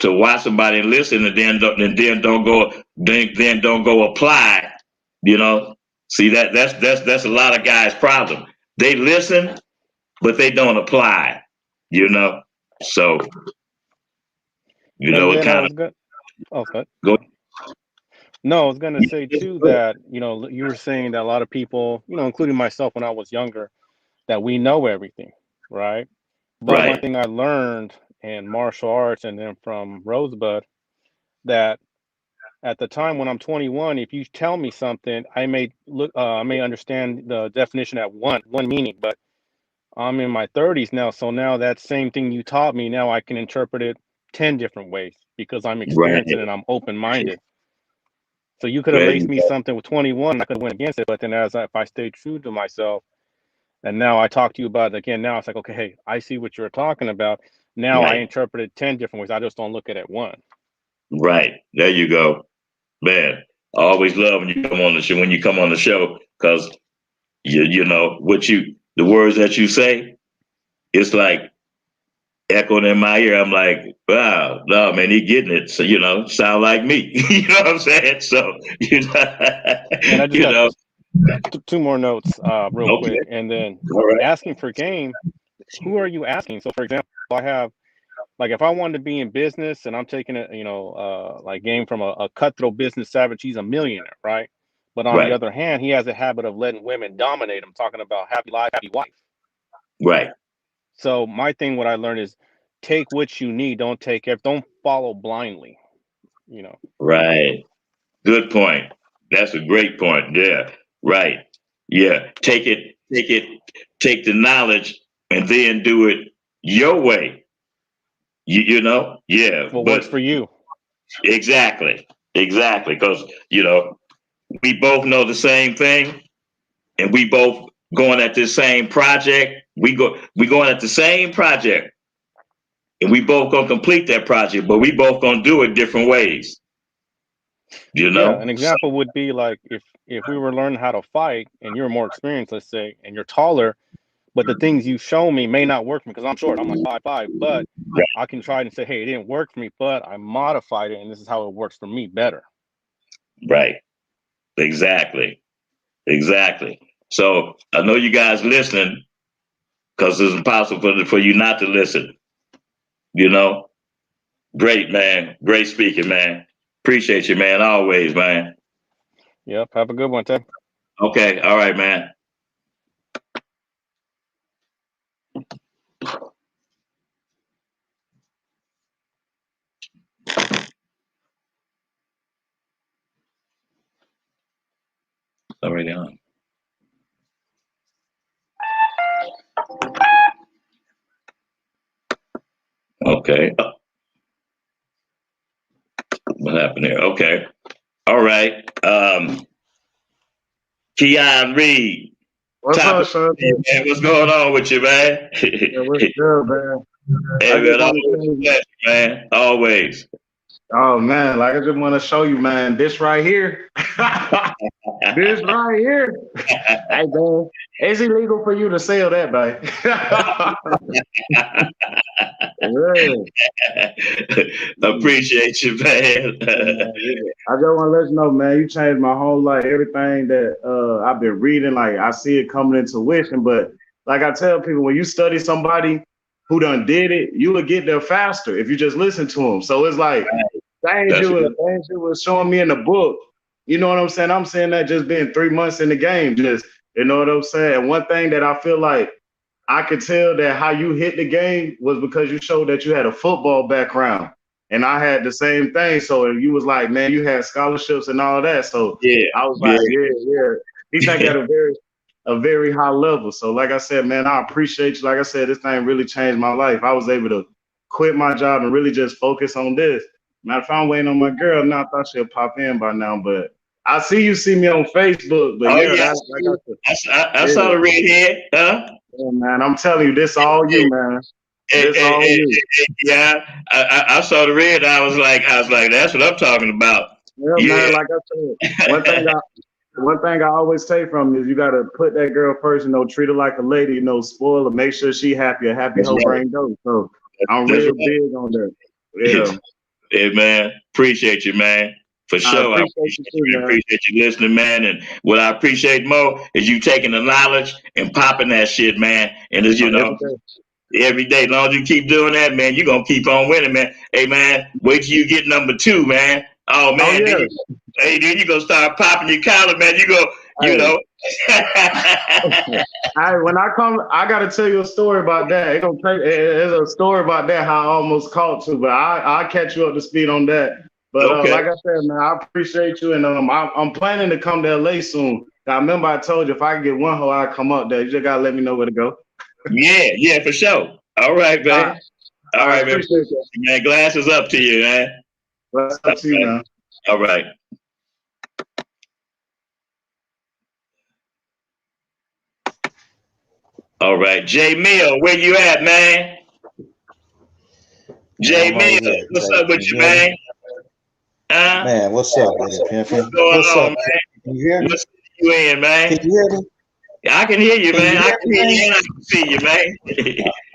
watch somebody and listen, and then don't go apply. You know, see that's a lot of guys' problem. They listen, but they don't apply. You know, so and it then I kind of was good. Oh, good. go. No, I was gonna say too that you were saying that a lot of people, including myself when I was younger, that we know everything, right? But one Right, thing I learned in martial arts and then from Rosebud that at the time when I'm 21, if you tell me something, I may understand the definition at one meaning, but I'm in my 30s now, so now that same thing you taught me, now I can interpret it 10 different ways because I'm right. experiencing and I'm open-minded. So you could have There laced you me go. something with 21, I could have went against it, but then if I stayed true to myself, and now I talk to you about it again, now it's like, okay, hey, I see what you're talking about. Now I Right, interpret it 10 different ways. I just don't look at it one. right. There you go, man. I always love when you come on the show. When you come on the show, because you know the words that you say, it's like echoing in my ear. I'm like, wow, no, man, he getting it. So sound like me. You know what I'm saying? So And I just you got know, two more notes real okay, quick. And then all right, asking for game, who are you asking? So for example, I have like if I wanted to be in business and I'm taking it, like game from a cutthroat business savage, he's a millionaire, right? But on the right, other hand, he has a habit of letting women dominate him, talking about happy life, happy wife. right, So my thing, what I learned is take what you need, don't follow blindly, you know. right. Good point. That's a great point. Yeah, right. Yeah, take the knowledge and then do it your way. Yeah, What works but for you. exactly, exactly, because we both know the same thing, and we both going at this same project. We going at the same project, and we both gonna complete that project, but we both gonna do it different ways. Yeah, an So, example would be like if we were learning how to fight and you're more experienced, let's say, and you're taller, but the things you show me may not work for me because I'm short. I'm like 5'5", but I can try and say, hey, it didn't work for me, but I modified it and this is how it works for me better. right. Exactly. So I know you guys listening because it's impossible for you not to listen. You know, great, man. Great speaking, man. Appreciate you, man. Always, man. Yep. Have a good one, Tay. Okay. All right, man. Already on. Okay. What happened here? Okay. All right. Keon Reed. What's Top up, of son? the day, man. What's going on with you, man? Yeah, what's good, man? I Hey, just man. want to Always tell a you, pleasure, man. Always. oh man, like I just want to show you, man, this right here, this right here. Hey, man, it's illegal for you to sell that, man. Appreciate you, man. Yeah, man, I just want to let you know, man, you changed my whole life. Everything that I've been reading, like I see it coming into fruition. But like I tell people, when you study somebody who done did it, you will get there faster if you just listen to them. So it's like things That's good. you was showing me in the book. You know what I'm saying? I'm saying that just being 3 months in the game, just you know what I'm saying. And one thing that I feel like I could tell that how you hit the game was because you showed that you had a football background. And I had the same thing. So you was like, man, you had scholarships and all that. So Yeah. I was like, yeah. He think at a very high level. So like I said, man, I appreciate you. Like I said, this thing really changed my life. I was able to quit my job and really just focus on this. Matter of fact, I'm waiting on my girl now. I thought she'll pop in by now, but I see me on Facebook. But Oh, yeah, yeah. that's like I said, I saw the red head, huh? yeah, man, I'm telling you, this all you, man. This all you. Yeah, I saw the red. I was like, that's what I'm talking about. Yeah, Yeah, man. Like I said, one thing I always take from you is you gotta put that girl first. You know, treat her like a lady. You know, spoil her, make sure she happy. A happy that's whole right. brain goes. So I'm That's real right. big on that. Yeah, Hey, man, appreciate you, man. For I sure. I appreciate you appreciate too, you, man. appreciate you listening, man. And what I appreciate more is you taking the knowledge and popping that shit, man. And as you Every know, day. every day, as long as you keep doing that, man, you're gonna keep on winning, man. Hey, man, wait till you get number 2, man. Oh Oh man, yeah. then you gonna start popping your collar, man. You go, you Hey, know. when I come, I gotta tell you a story about that. It's a story about that how I almost caught you, but I'll catch you up to speed on that. But Okay. like I said, man, I appreciate you, and I'm planning to come to LA soon. I remember I told you if I can get one hoe, I'll come up there. You just gotta let me know where to go. Yeah, for sure. All right, man. All I right, man. appreciate that. Man, glasses up to you, man. What's All up to you, right. man? All right. All right. Jay Mill, where you at, man? Man, Jay I'm right Mill, here. what's Can up with you you, hear me? man? Huh? Man, what's up with it, What's Pimpin? going What's on, up? man? Can you hear me? What city you in, Can man? you hear me? I can hear you, Can you man. I hear can me, hear man? you and I can see you, man.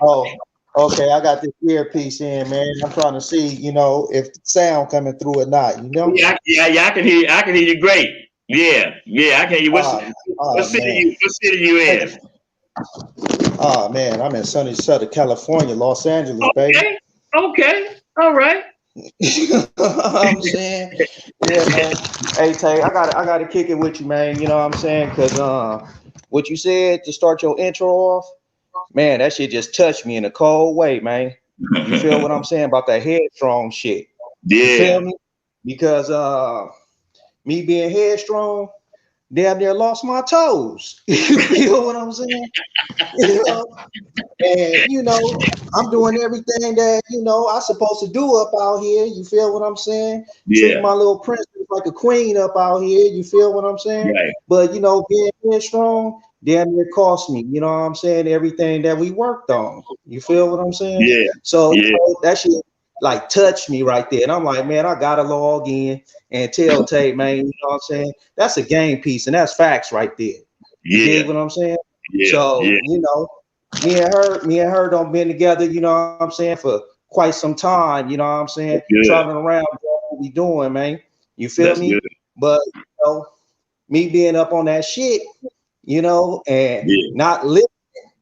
Oh, okay. I got this earpiece in, man. I'm trying to see, if the sound coming through or not, Yeah, I can hear you. I can hear you great. Yeah, I can hear you. Oh, oh man. What city you Hey, in? oh man, I'm in sunny Southern California, Los Angeles, baby. Okay. All right. I'm saying, yeah, man. Hey, Tay, I gotta kick it with you, man. You know what I'm saying? Cause what you said to start your intro off, man, that shit just touched me in a cold way, man. You feel what I'm saying about that headstrong shit? You feel Yeah. me? Because me being headstrong, damn near lost my toes. You feel what I'm saying? You know? And I'm doing everything that I supposed to do up out here. You feel what I'm saying? Treat Yeah. my little princess like a queen up out here. You feel what I'm saying? Right. But being headstrong, damn near cost me. You know what I'm saying? Everything that we worked on. You feel what I'm saying? Yeah. So Yeah. that shit like touched me right there, and I'm like, man, I gotta log in and tell Tate, man. You know what I'm saying? That's a game piece, and that's facts right there. You dig Yeah. what I'm saying? Yeah. So Yeah. me and her don't been together, you know what I'm saying, for quite some time, you know what I'm saying, That's good. traveling around, doing what we doing, man. You feel That's me? good. But know, me being up on that shit, you know, and Yeah. not listening.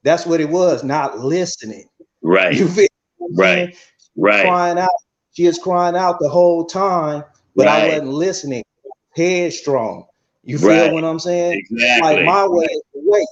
That's what it was, not listening. Right. You feel what I'm saying? Right. Crying out. She is crying out the whole time, but I Right. wasn't listening. Headstrong. You feel Right. what I'm saying? Exactly. Like my way is the way.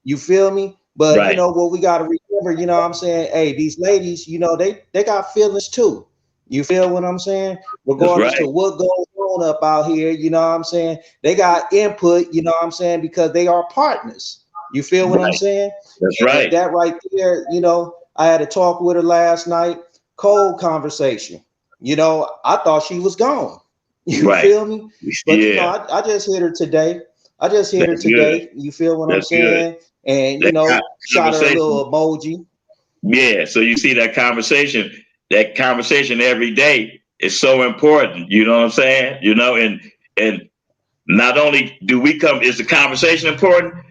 You feel me? But you Right. know what we got to remember, you know what I'm saying? Hey, these ladies, you know, they got feelings too. You feel what I'm saying? Regardless right. to what goes on up out here, you know what I'm saying? They got input, you know what I'm saying? Because they are partners. You feel what I'm Right. saying? That's And right. that right there, you know, I had a talk with her last night, cold conversation. You know, I thought she was gone. You Right. feel me? But you know, Yeah. I just hit her today. I just hit her That's good. today. You feel what I'm That's good. saying? And you That know, shot her a conversation. little emoji. Yeah. So you see that conversation every day is so important. You know what I'm saying? You know, and not only do we come, is the conversation important? Man,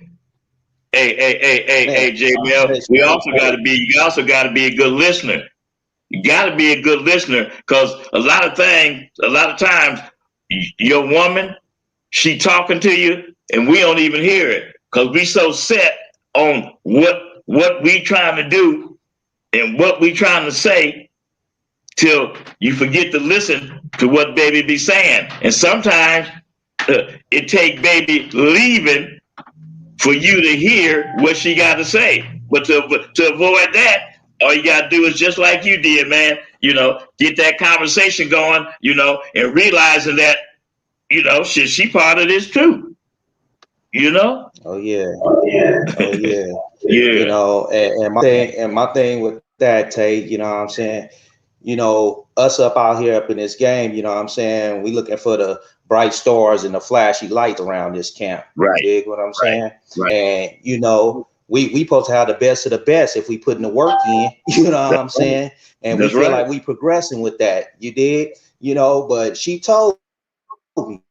Hey, JML, conversation is important. you also got to be a good listener. You got to be a good listener because a lot of times, your woman, she talking to you and we don't even hear it because we so set on what we trying to do and what we trying to say till you forget to listen to what baby be saying. And sometimes it take baby leaving for you to hear what she got to say. But to avoid that, all you got to do is just like you did, man. You know, get that conversation going, you know, and realizing that, you know, she part of this too, you know? Oh yeah. Yeah. Oh yeah. You Yeah. know, and my thing with that, Tate, you know what I'm saying? You know, us up out here up in this game, you know what I'm saying? We looking for the bright stars and the flashy lights around this camp. You Right. dig what I'm saying? Right. And you know, we supposed to have the best of the best if we putting the work in, you know what I'm saying? And we That's feel right. like we progressing with that. You did, you know, but she told me,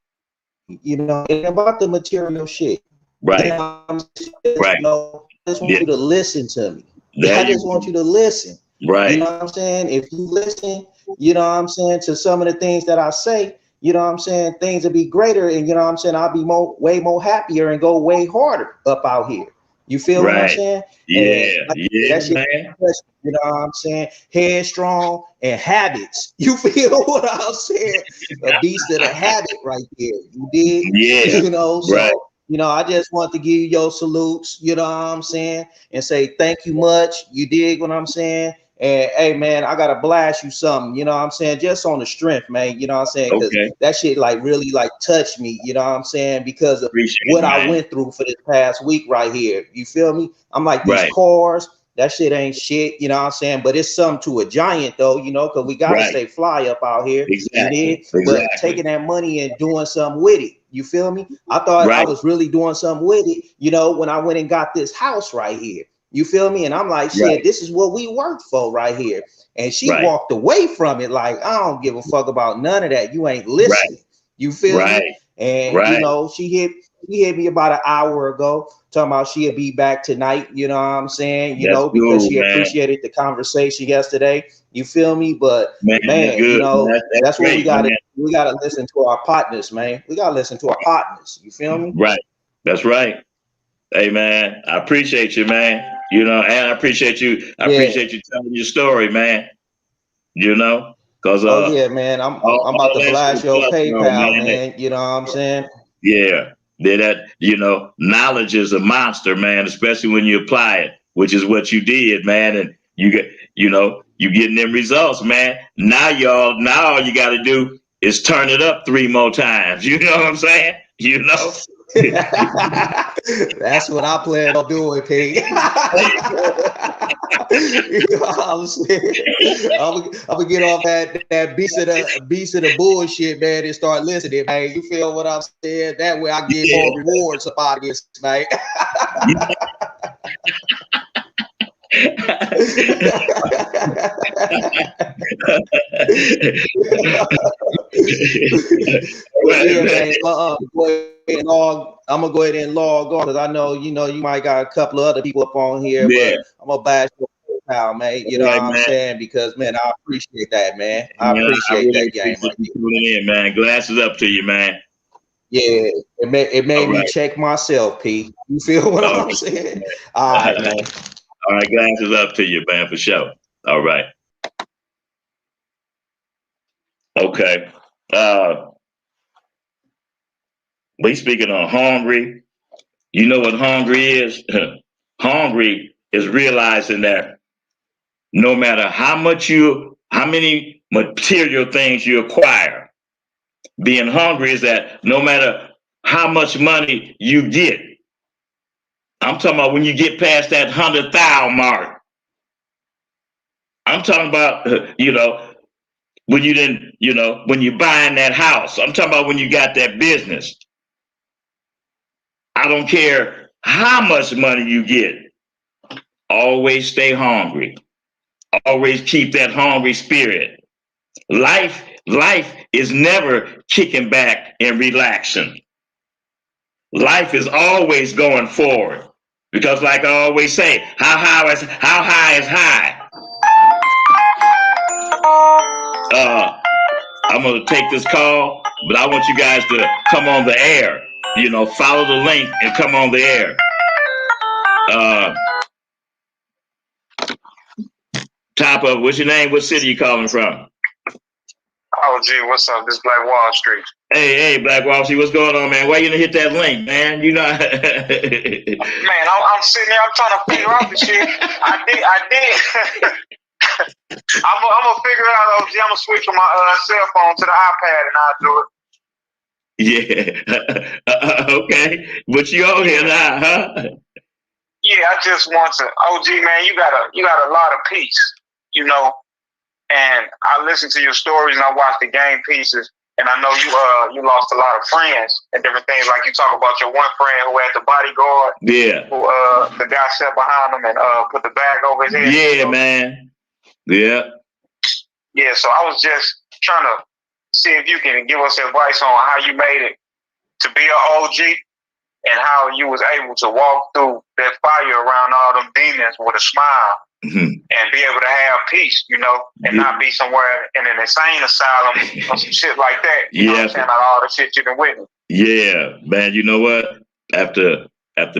you know, it ain't about the material shit. You Right. know, what I'm saying? Right. You know, I just want Yeah. you to listen to me. There I you just want you to listen. go. You Right. know what I'm saying? If you listen, you know what I'm saying, to some of the things that I say, you know what I'm saying, things will be greater, and you know what I'm saying, I'll be way more happier and go way harder up out here. You feel what I'm Right. saying? Yeah. And like, Yeah, that shit, man. you know what I'm saying? Headstrong and habits. You feel what I'm saying? A beast of the habit right there. You did, Yeah. you know, Right. so you know, I just want to give you your salutes, you know what I'm saying, and say thank you much. You dig what I'm saying? And hey, man, I gotta blast you something, you know what I'm saying? Just on the strength, man, you know what I'm saying? Because Okay. that shit like really like touched me, you know what I'm saying? Because of Appreciate what it, I man. went through for this past week right here. You feel me? I'm like, these Right. cars, that shit ain't shit, you know what I'm saying? But it's something to a giant though, you know, because we gotta Right. stay fly up out here. You Exactly. did, but Exactly. taking that money and doing something with it. You feel me? I thought I Right. was really doing something with it, you know, when I went and got this house right here. You feel me? And I'm like, shit, Right. this is what we worked for right here. And she Right. walked away from it like, I don't give a fuck about none of that. You ain't Right. listening. You feel me? Right. And you Right. know, she hit me about an hour ago, talking about she'll be back tonight. You know what I'm saying? You That's know, because cool, she man. appreciated the conversation yesterday. You feel me? But Man, that's man, you good, know, man. That's that's what we great, gotta man. we gotta listen to our partners, man. We gotta listen to our partners. You feel me? Right. That's right. Hey, man, I appreciate you, man. You know, and I appreciate you. I Yeah. appreciate you telling your story, man. You know, because Oh yeah, man. I'm about all to that blast shit your plus, bro, PayPal, man. man. You know what I'm saying? Yeah, that you know, knowledge is a monster, man. Especially when you apply it, which is what you did, man. And you get, you know, you getting them results, man. Now all you got to do is turn it up 3 more times. You know what I'm saying? You know. That's what I plan on doing, Pete. You know what I'm saying? I'm gonna get off that beast of the bullshit, man, and start listening, man. You feel what I'm saying? That way I get Yeah. more rewards about this, man. But yeah, man. I'm gonna go ahead and log on because I know you might got a couple of other people up on here, Yeah. but I'm gonna bash your pal, man. You know All what right, I'm man. saying? Because man, I appreciate that, man. I Man, I appreciate really that game appreciate right you there. tuning in, man. Glasses up to you, man. Yeah, it made All me right. check myself, P. You feel what All I'm right. saying? All right, man. All right, glasses up to you, man, for sure. All right. Okay. We speaking on hungry. You know what hungry is? Hungry is realizing that no matter how many material things you acquire, being hungry is that no matter how much money you get, I'm talking about when you get past that 100,000 mark. I'm talking about, when you didn't, when you're buying that house. I'm talking about when you got that business. I don't care how much money you get. Always stay hungry. Always keep that hungry spirit. Life is never kicking back and relaxing. Life is always going forward. Because like I always say, how high is high? I'm gonna take this call, but I want you guys to come on the air. Follow the link and come on the air. Top of, what's your name? What city you calling from? Oh, gee, what's up? This Black Wall Street. Hey, Black Wall Street, what's going on, man? Why you didn't hit that link, man? Man, I'm sitting here, I'm trying to figure out the shit. I did. I'm gonna figure it out, OG. I'm gonna switch from my cell phone to the iPad and I'll do it. Yeah. Okay. But you on here now, huh? Yeah, I just want to, OG, man, you got a lot of peace, and I listen to your stories and I watch the game pieces, and I know you lost a lot of friends and different things. Like you talk about your one friend who had the bodyguard. Yeah. Who the guy sat behind him and put the bag over his head. Yeah, man. Yeah. Yeah, so I was just trying to see if you can give us advice on how you made it to be an OG and how you was able to walk through that fire around all them demons with a smile. Mm-hmm. And be able to have peace, and not be somewhere in an insane asylum or some shit like that. You know what I'm saying? Out all the shit you've been witnessing. Yeah, man. You know what? After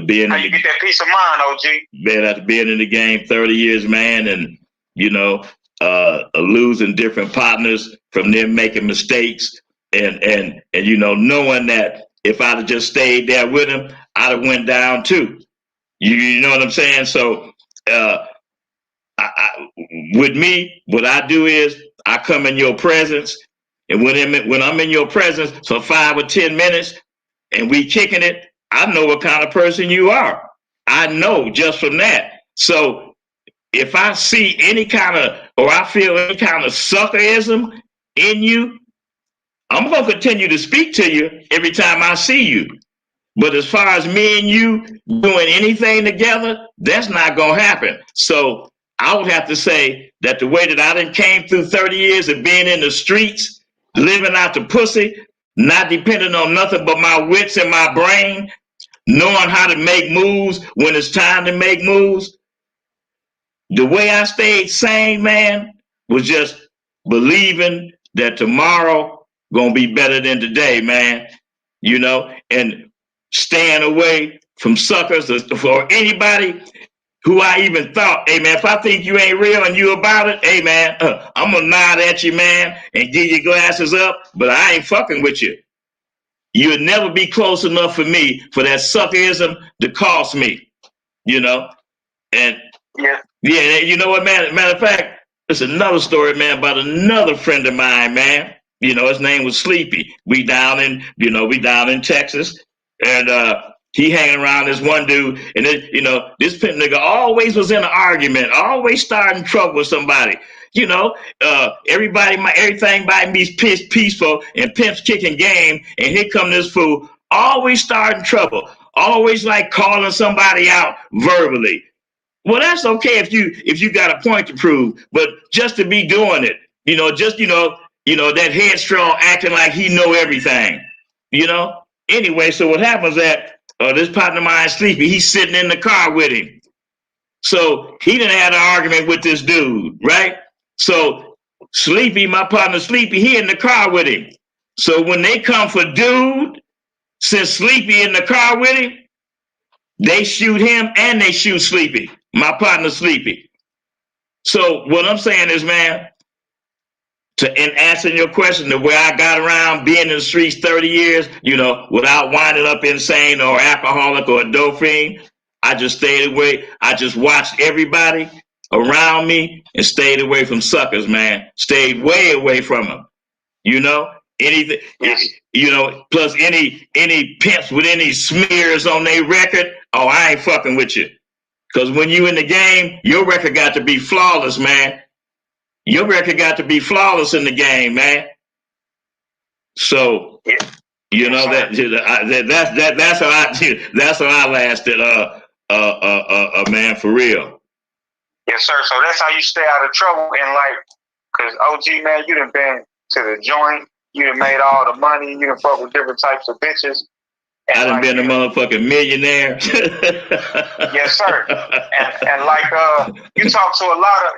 being how you get that peace of mind, OG? Man, after being in the game 30 years, man, and losing different partners from them making mistakes, and knowing that if I'd have just stayed there with him, I'd have went down too. You know what I'm saying? So. With me, what I do is I come in your presence, and when I'm in your presence for 5 or 10 minutes, and we kicking it, I know what kind of person you are. I know just from that. So if I see any kind of, or I feel any kind of suckerism in you, I'm gonna continue to speak to you every time I see you. But as far as me and you doing anything together, that's not gonna happen. So I would have to say that the way that I done came through 30 years of being in the streets, living out the pussy, not depending on nothing but my wits and my brain, knowing how to make moves when it's time to make moves. The way I stayed sane, man, was just believing that tomorrow gonna be better than today, man. And staying away from suckers or anybody who I even thought, hey, man, if I think you ain't real and you about it, hey, man, I'm going to nod at you, man, and give your glasses up, but I ain't fucking with you. You'll never be close enough for me for that suckerism to cost me, And, yeah, you know what, man? Matter of fact, there's another story, man, about another friend of mine, man. His name was Sleepy. We down in Texas, and he hanging around this one dude, and then, this pimp nigga always was in an argument, always starting trouble with somebody. Everything might be peaceful and pimp's kicking game, and here come this fool, always starting trouble, always like calling somebody out verbally. Well, that's okay if you got a point to prove, but just to be doing it, that headstrong acting like he know everything, Anyway, so what happens that this partner of mine, Sleepy, he's sitting in the car with him. So he done had an argument with this dude, right? So Sleepy, my partner Sleepy, he in the car with him. So when they come for dude, Since Sleepy in the car with him, they shoot him and they shoot Sleepy, my partner Sleepy. So what I'm saying is, man, in answering your question, the way I got around being in the streets 30 years, without winding up insane or alcoholic or a dope fiend, I just stayed away. I just watched everybody around me and stayed away from suckers, man. Stayed way away from them. Anything, plus any pimps with any smears on their record, oh, I ain't fucking with you. Because when you in the game, your record got to be flawless, man. Your record got to be flawless in the game, man. So, that's how I lasted, man, for real. Yes, sir. So that's how you stay out of trouble. And cause OG, man, you done been to the joint, you done made all the money, you done fuck with different types of bitches. I done been a motherfucking millionaire. Yes, sir. And you talk to a lot of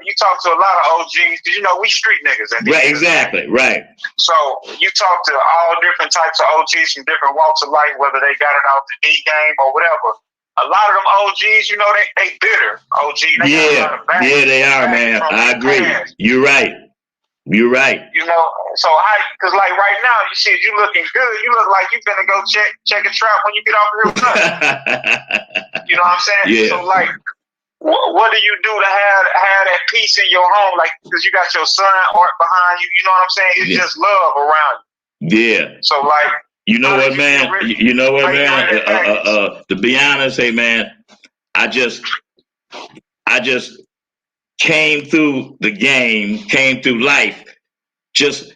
OGs, because we street niggas. Right, exactly, right. So you talk to all different types of OGs from different walks of life, whether they got it out the D game or whatever. A lot of them OGs, they bitter. OG, they they are, man. I agree. Past. You're right. So because right now, you see, you looking good. You look like you finna go check a trap when you get off the hill. You know what I'm saying? Yeah. So what do you do to have that peace in your home? Because you got your son Art behind you. You know what I'm saying? It's just love around you. Yeah. So you know what, man? To be honest, hey, man, I just came through the game, came through life, just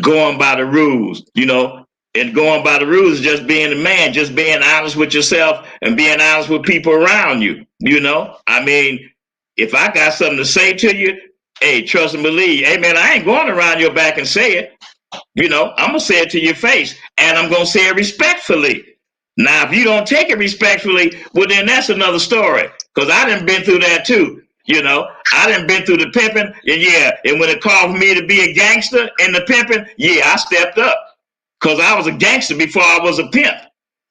going by the rules, and going by the rules is just being a man, just being honest with yourself and being honest with people around you. I mean, if I got something to say to you, hey, trust and believe. Hey, man, I ain't going around your back and say it. I'm going to say it to your face, and I'm going to say it respectfully. Now, if you don't take it respectfully, well, then that's another story, because I done been through that too. I done been through the pimping, and when it called for me to be a gangster in the pimping, I stepped up, because I was a gangster before I was a pimp.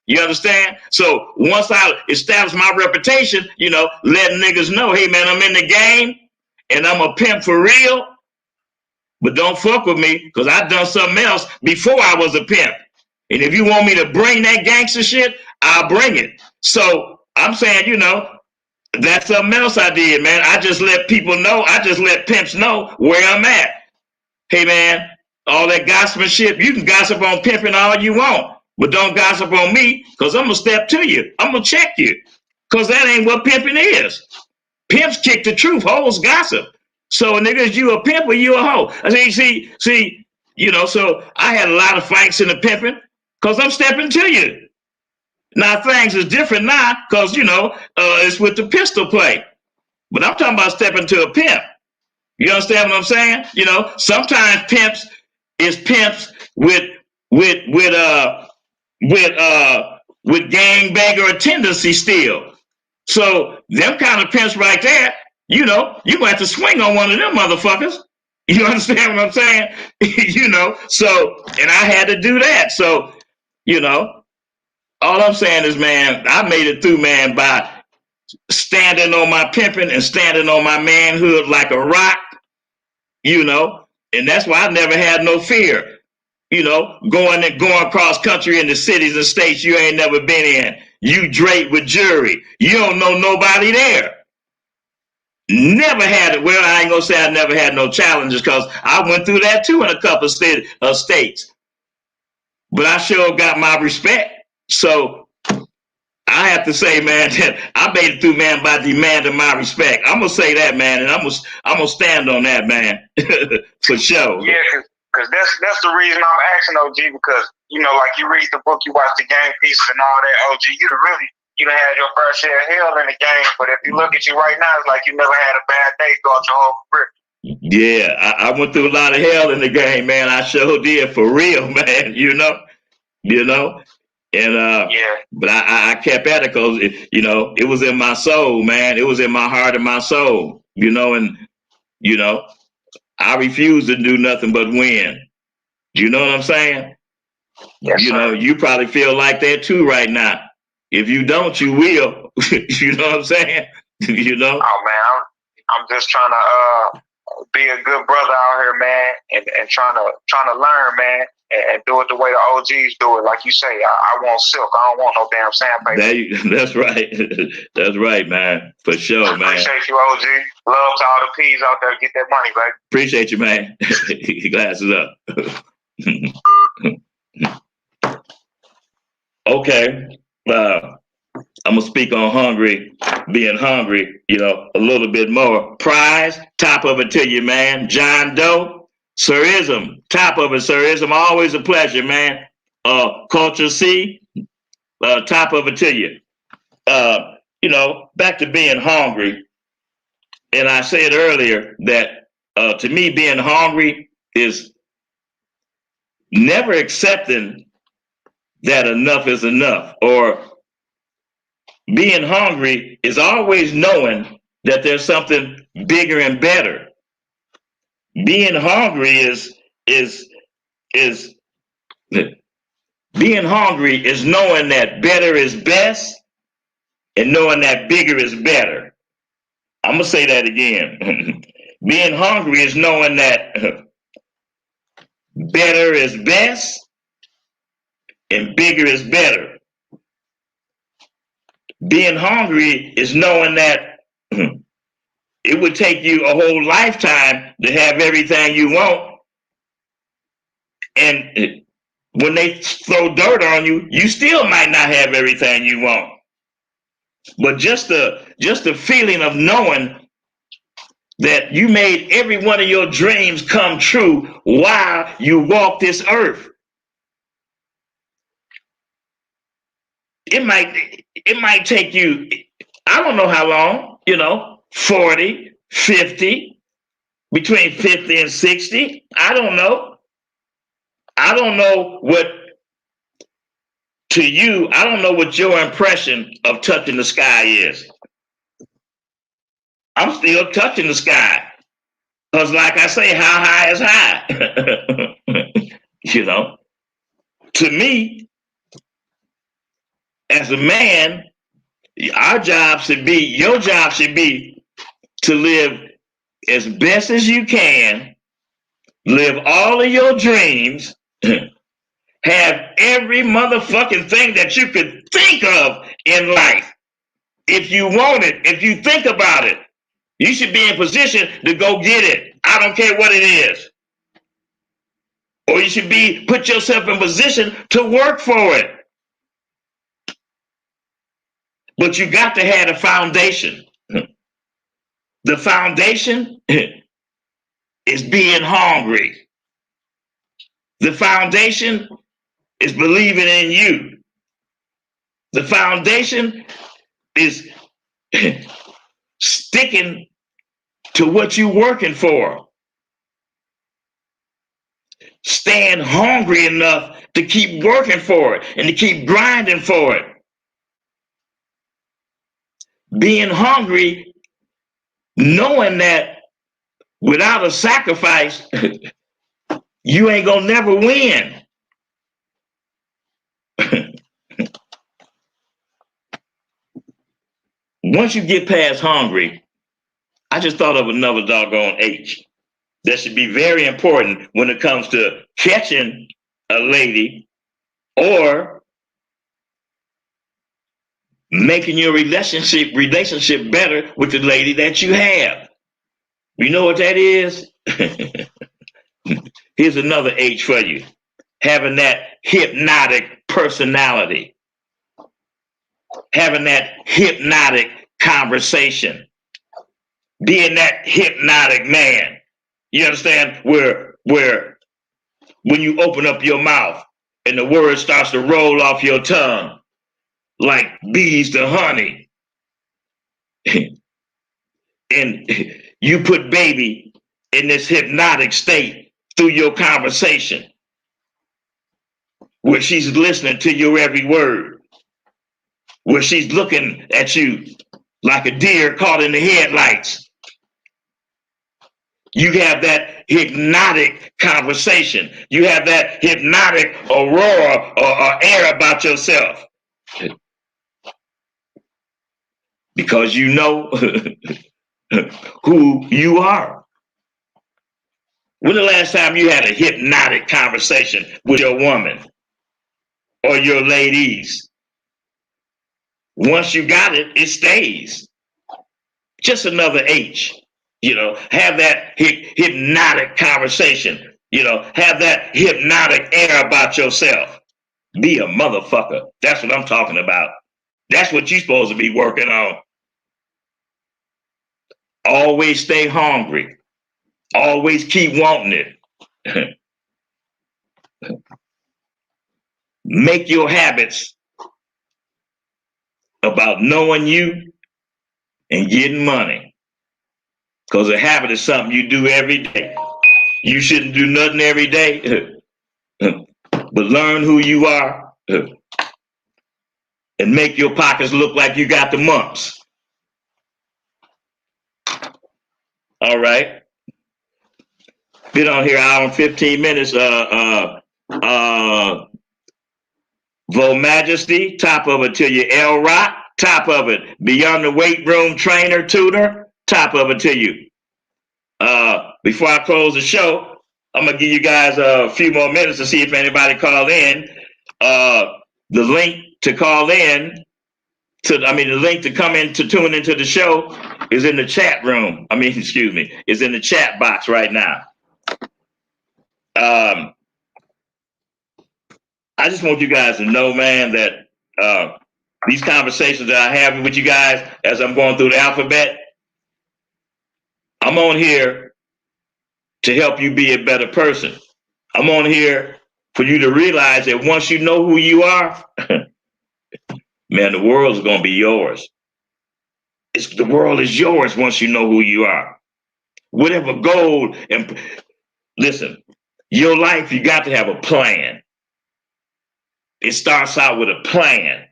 You understand? So once I established my reputation, letting niggas know, hey, man, I'm in the game, and I'm a pimp for real, but don't fuck with me, because I done something else before I was a pimp. And if you want me to bring that gangster shit, I'll bring it. So I'm saying, that's something else I did, man. I just let people know. I just let pimps know where I'm at. Hey, man, all that gossiping shit, you can gossip on pimping all you want, but don't gossip on me, because I'm going to step to you. I'm going to check you, because that ain't what pimping is. Pimps kick the truth. Hoes gossip. So, niggas, you a pimp or you a hoe? See, so I had a lot of fights in the pimping, because I'm stepping to you. Now, things is different now, because, it's with the pistol play. But I'm talking about stepping to a pimp. You understand what I'm saying? Sometimes pimps is pimps with gangbanger tendency still. So them kind of pimps right there, you gonna have to swing on one of them motherfuckers. You understand what I'm saying? So, and I had to do that. So, all I'm saying is, man, I made it through, man, by standing on my pimping and standing on my manhood like a rock, and that's why I never had no fear, going across country in the cities and states you ain't never been in. You draped with jury. You don't know nobody there. Never had it. Well, I ain't gonna say I never had no challenges, because I went through that too in a couple of states. But I sure got my respect. So I have to say, man, that I made it through, man, by demanding my respect. I'm gonna say that, man, and I'm gonna stand on that, man, for sure. Yeah, because that's the reason I'm asking OG, because like you read the book, you watch the game pieces and all that. OG, you done had your fair share of hell in the game, but if you look at you right now, it's like you never had a bad day throughout your whole career. Yeah, I went through a lot of hell in the game, man. I sure did, for real, man. And but I kept at it, because it was in my soul, man. It was in my heart and my soul, and I refused to do nothing but win. You know what I'm saying? Yes, You know, sir. you probably feel like that too right now. If you don't, you will. You know what I'm saying? You know? Oh man, I'm just trying to be a good brother out here, man, and trying to learn, man, and do it the way the OGs do it. Like you say, I want silk. I don't want no damn sandpaper. That's right. That's right, man. For sure, man. Appreciate you, OG. Love to all the P's out there. Get that money, baby. Appreciate you, man. Glasses up. Okay. I'm gonna speak on being hungry, you know, a little bit more. Prize, top of it to you, man. John Doe, Sirism, top of it, Sirism. Always a pleasure, man. Culture C, top of it to you. You know, back to being hungry. And I said earlier that to me, being hungry is never accepting that enough is enough, or being hungry is always knowing that there's something bigger and better. Being hungry is being hungry is knowing that better is best and knowing that bigger is better. I'm gonna say that again. Being hungry is knowing that better is best and bigger is better. Being hungry is knowing that it would take you a whole lifetime to have everything you want. And when they throw dirt on you, you still might not have everything you want. But just the feeling of knowing that you made every one of your dreams come true while you walk this earth. It might take you, I don't know how long, you know, 40, 50, between 50 and 60. I don't know. I don't know what, to you, I don't know what your impression of touching the sky is. I'm still touching the sky. Because like I say, how high is high? You know, to me, as a man, your job should be to live as best as you can, live all of your dreams, have every motherfucking thing that you could think of in life. If you want it, if you think about it, you should be in position to go get it. I don't care what it is. Or you should put yourself in position to work for it. But you got to have a foundation. The foundation is being hungry. The foundation is believing in you. The foundation is sticking to what you're working for. Staying hungry enough to keep working for it and to keep grinding for it. Being hungry, knowing that without a sacrifice, you ain't gonna never win. Once you get past hungry, I just thought of another doggone H that should be very important when it comes to catching a lady or making your relationship better with the lady that you have. You know what that is? Here's another H for you. Having that hypnotic personality. Having that hypnotic conversation. Being that hypnotic man. You understand? Where when you open up your mouth and the word starts to roll off your tongue like bees to honey. And you put baby in this hypnotic state through your conversation where she's listening to your every word, where she's looking at you like a deer caught in the headlights. You have that hypnotic conversation. You have that hypnotic aurora or air about yourself. Because you know who you are. When the last time you had a hypnotic conversation with your woman or your ladies? Once you got it, it stays. Just another H. Have that hypnotic conversation. Have that hypnotic air about yourself. Be a motherfucker. That's what I'm talking about. That's what you're supposed to be working on. Always stay hungry. Always keep wanting it. Make your habits about knowing you and getting money. Because a habit is something you do every day. You shouldn't do nothing every day, but learn who you are and make your pockets look like you got the mumps. All right. Been on here an hour and 15 minutes. Vo Majesty, top of it to you. El Rock, top of it. Beyond the Weight Room Trainer Tutor, top of it to you. Before I close the show, I'm gonna give you guys a few more minutes to see if anybody called in. The link to call in the link to come in to tune into the show is in the chat room. Is in the chat box right now. I just want you guys to know, man, that these conversations that I have with you guys as I'm going through the alphabet, I'm on here to help you be a better person. I'm on here for you to realize that once you know who you are, man, the world is going to be yours. The world is yours once you know who you are. Whatever goal, and listen, your life, you got to have a plan. It starts out with a plan.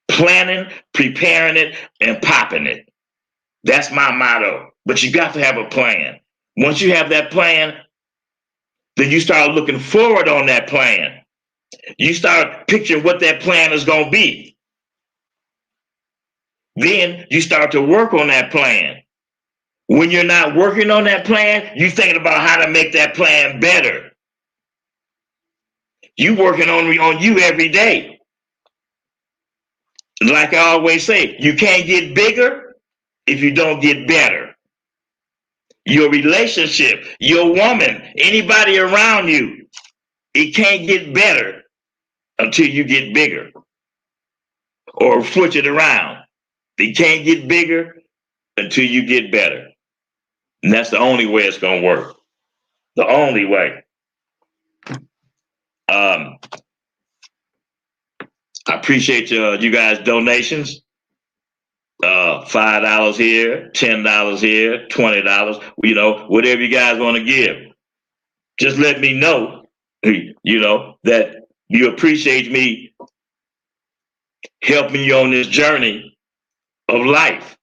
Planning, preparing it, and popping it. That's my motto. But you got to have a plan. Once you have that plan, then you start looking forward on that plan. You start picturing what that plan is going to be. Then you start to work on that plan. When you're not working on that plan, you're thinking about how to make that plan better. You working on you every day. Like I always say, you can't get bigger if you don't get better. Your relationship, your woman, anybody around you, it can't get better until you get bigger. Or switch it around. It can't get bigger until you get better. And that's the only way it's going to work. The only way. I appreciate you guys' donations. $5 here, $10 here, $20. Whatever you guys want to give. Just let me know, that you appreciate me helping you on this journey of life.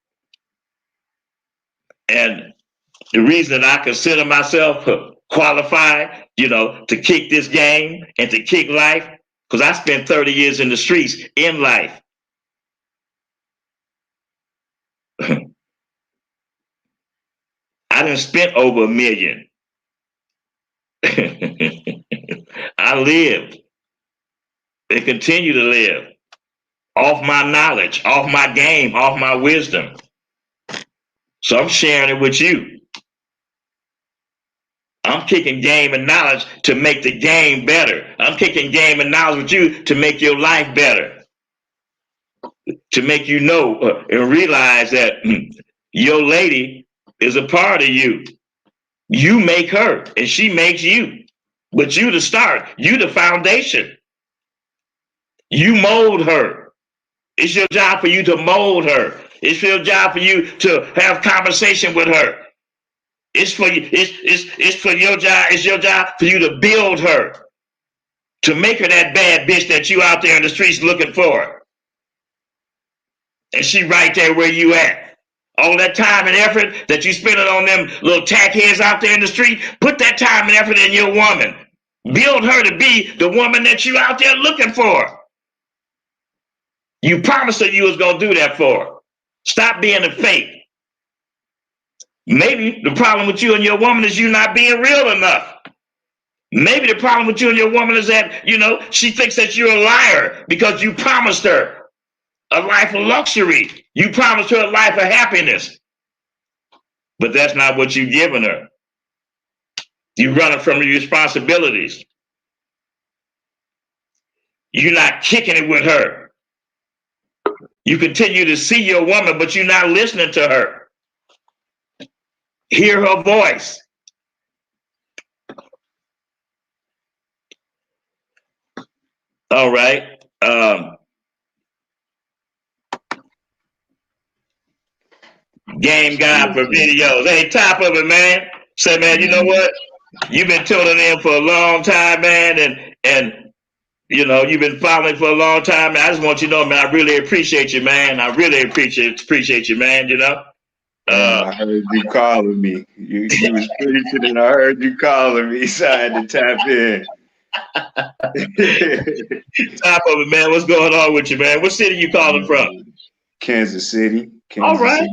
And the reason that I consider myself qualified, to kick this game and to kick life, because I spent 30 years in the streets in life. I done spent over $1 million. I lived and continue to live off my knowledge, off my game, off my wisdom. So I'm sharing it with you. I'm kicking game and knowledge to make the game better. I'm kicking game and knowledge with you to make your life better. To make you know and realize that your lady is a part of you. You make her and she makes you. But you the start. You the foundation. You mold her. It's your job for you to mold her. It's your job for you to have conversation with her. It's for you. It's for your job. It's your job for you to build her, to make her that bad bitch that you out there in the streets looking for. And she right there where you at. All that time and effort that you spending on them little tackheads out there in the street, put that time and effort in your woman. Build her to be the woman that you out there looking for. You promised her you was going to do that for her. Stop being a fake. Maybe the problem with you and your woman is you not being real enough. Maybe the problem with you and your woman is that, you know, she thinks that you're a liar because you promised her a life of luxury. You promised her a life of happiness. But that's not what you've given her. You're running from your responsibilities. You're not kicking it with her. You continue to see your woman, but you're not listening to her. Hear her voice. All right. Game guy for videos. Hey, top of it, man. Say, man, you know what? You've been tuning in for a long time, man, and you know, you've been following for a long time. Man. I just want you to know, man, I really appreciate you, man. I really appreciate you, man, you know. I heard you calling me. You was preaching and I heard you calling me, so I had to tap in. Top of it, man. What's going on with you, man? What city you calling from? Kansas City. All right.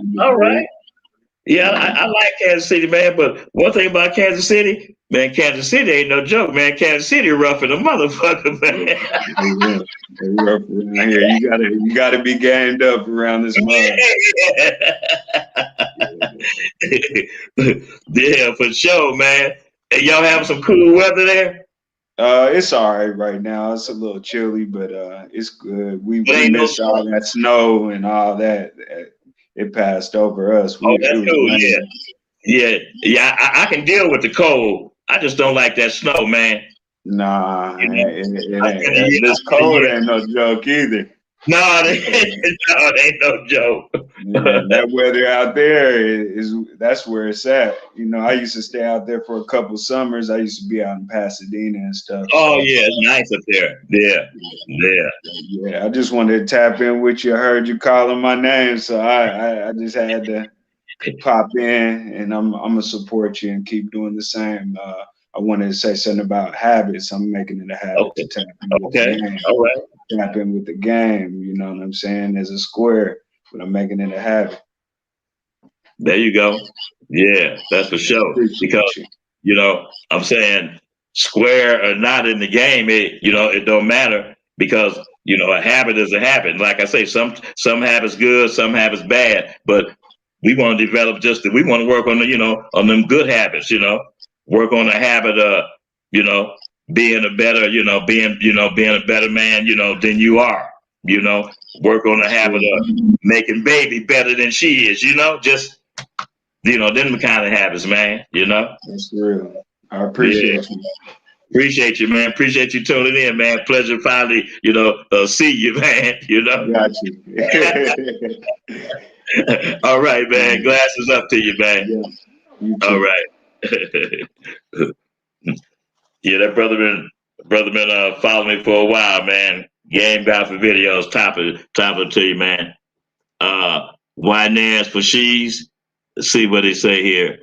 Yeah, I like Kansas City, man. But one thing about Kansas City, man, Kansas City ain't no joke, man. Kansas City rough in the motherfucker, man. They rough around here. You gotta be gamed up around this mud. Yeah, for sure, man. And y'all have some cool weather there? It's all right now. It's a little chilly, but it's good. We missed all that snow and all that. It passed over us. Oh, that's cool. Yeah. I can deal with the cold. I just don't like that snow, man. Nah, this cold ain't no joke either. No, it ain't no joke. Yeah, that weather out there that's where it's at. You know, I used to stay out there for a couple summers. I used to be out in Pasadena and stuff. Oh yeah, it's nice up there. Yeah. I just wanted to tap in with you. I heard you calling my name, so I just had to pop in, and I'm gonna support you and keep doing the same. I wanted to say something about habits. I'm making it a habit to tap in with the game. All right. Tap in with the game. You know what I'm saying? As a square, but I'm making it a habit. There you go. Yeah, that's for sure. Because you know, I'm saying square or not in the game, it don't matter because you know a habit is a habit. Like I say, some habits good, some habits bad, but we want to develop we want to work on on them good habits. You know, work on the habit of being a better being a better man than you are. You know, work on the habit of making baby better than she is. You know, just them kind of habits, man. You know, that's real. I appreciate you. Appreciate you, man. Appreciate you tuning in, man. Pleasure finally, see you, man. You know. Got you. All right, man. Glasses up to you, man. You all right. Yeah, that brother been following me for a while, man. Game guy for videos, top it to you, man. Why Nance for she's? Let's see what he say here.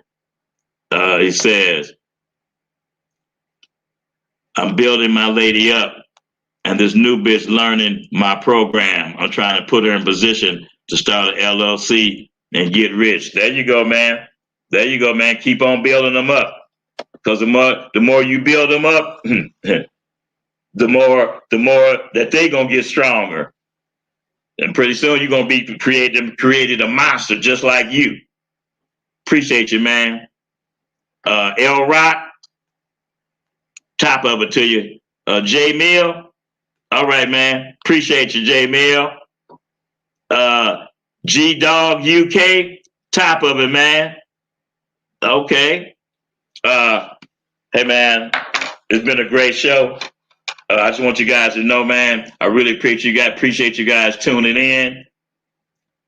He says, I'm building my lady up, and this new bitch learning my program. I'm trying to put her in position to start an LLC and get rich. There you go, man. There you go, man. Keep on building them up. Because the more you build them up, the more that they gonna get stronger. And pretty soon you're gonna be created a monster just like you. Appreciate you, man. L Rock, top of it to you. J Mill, all right, man. Appreciate you, J Mill. G Dog UK, top of it, man. Okay. Hey, man, it's been a great show. I just want you guys to know, man, I really appreciate you guys tuning in.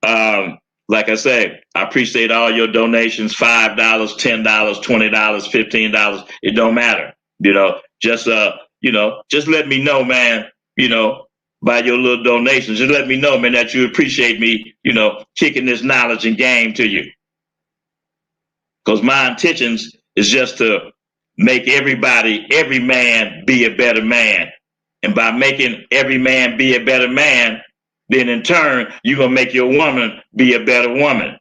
Like I say, I appreciate all your donations, $5, $10, $20, $15. It don't matter. Just let me know, man, by your little donations. Just let me know, man, that you appreciate me, kicking this knowledge and game to you. Because my intentions is just to make every man be a better man. And by making every man be a better man, then in turn, you're going to make your woman be a better woman.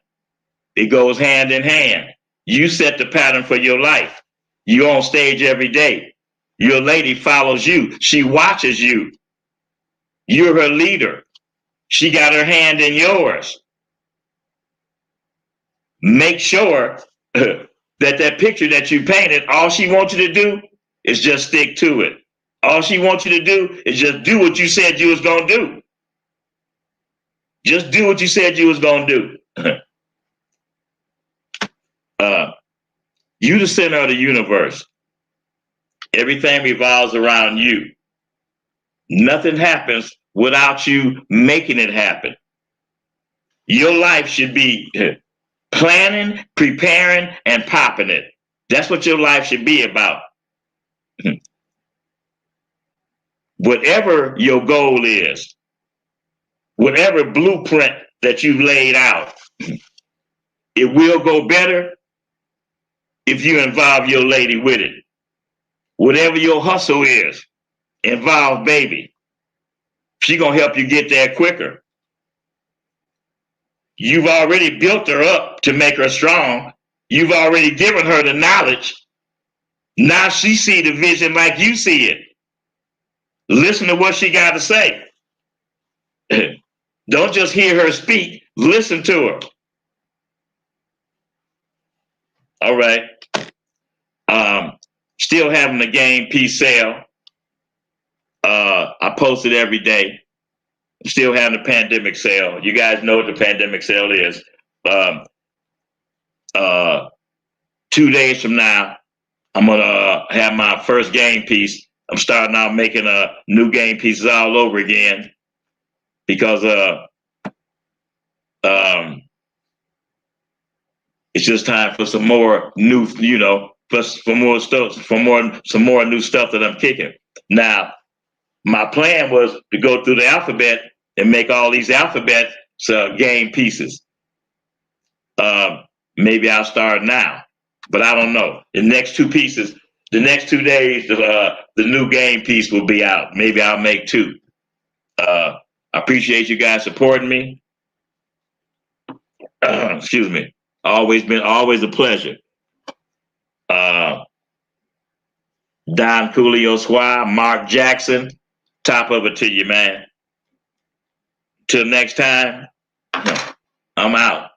It goes hand in hand. You set the pattern for your life. You're on stage every day. Your lady follows you. She watches you. You're her leader. She got her hand in yours. Make sure that picture that you painted, all she wants you to do is just stick to it. All she wants you to do is just do what you said you was going to do. Just do what you said you was going to do. You the center of the universe. Everything revolves around you. Nothing happens without you making it happen. Your life should be planning, preparing, and popping it. That's what your life should be about. Whatever your goal is, whatever blueprint that you've laid out, it will go better if you involve your lady with it. Whatever your hustle is, involve baby. She gonna help you get there quicker. You've already built her up to make her strong. You've already given her the knowledge. Now she see the vision like you see it. Listen to what she got to say. Don't just hear her speak. Listen to her. All right. Still having the game piece sale. I post it every day. Still having the pandemic sale. You guys know what the pandemic sale is. 2 days from now, I'm gonna have my first game piece. I'm starting out making new game pieces all over again because it's just time for some more new, for more stuff, some more new stuff that I'm kicking. Now, my plan was to go through the alphabet and make all these alphabet game pieces. Maybe I'll start now, but I don't know. The next 2 pieces, the next 2 days, the new game piece will be out. Maybe I'll make 2. I appreciate you guys supporting me. Excuse me. Always a pleasure. Don Coolio Squire, Mark Jackson, top of it to you, man. Till next time, I'm out.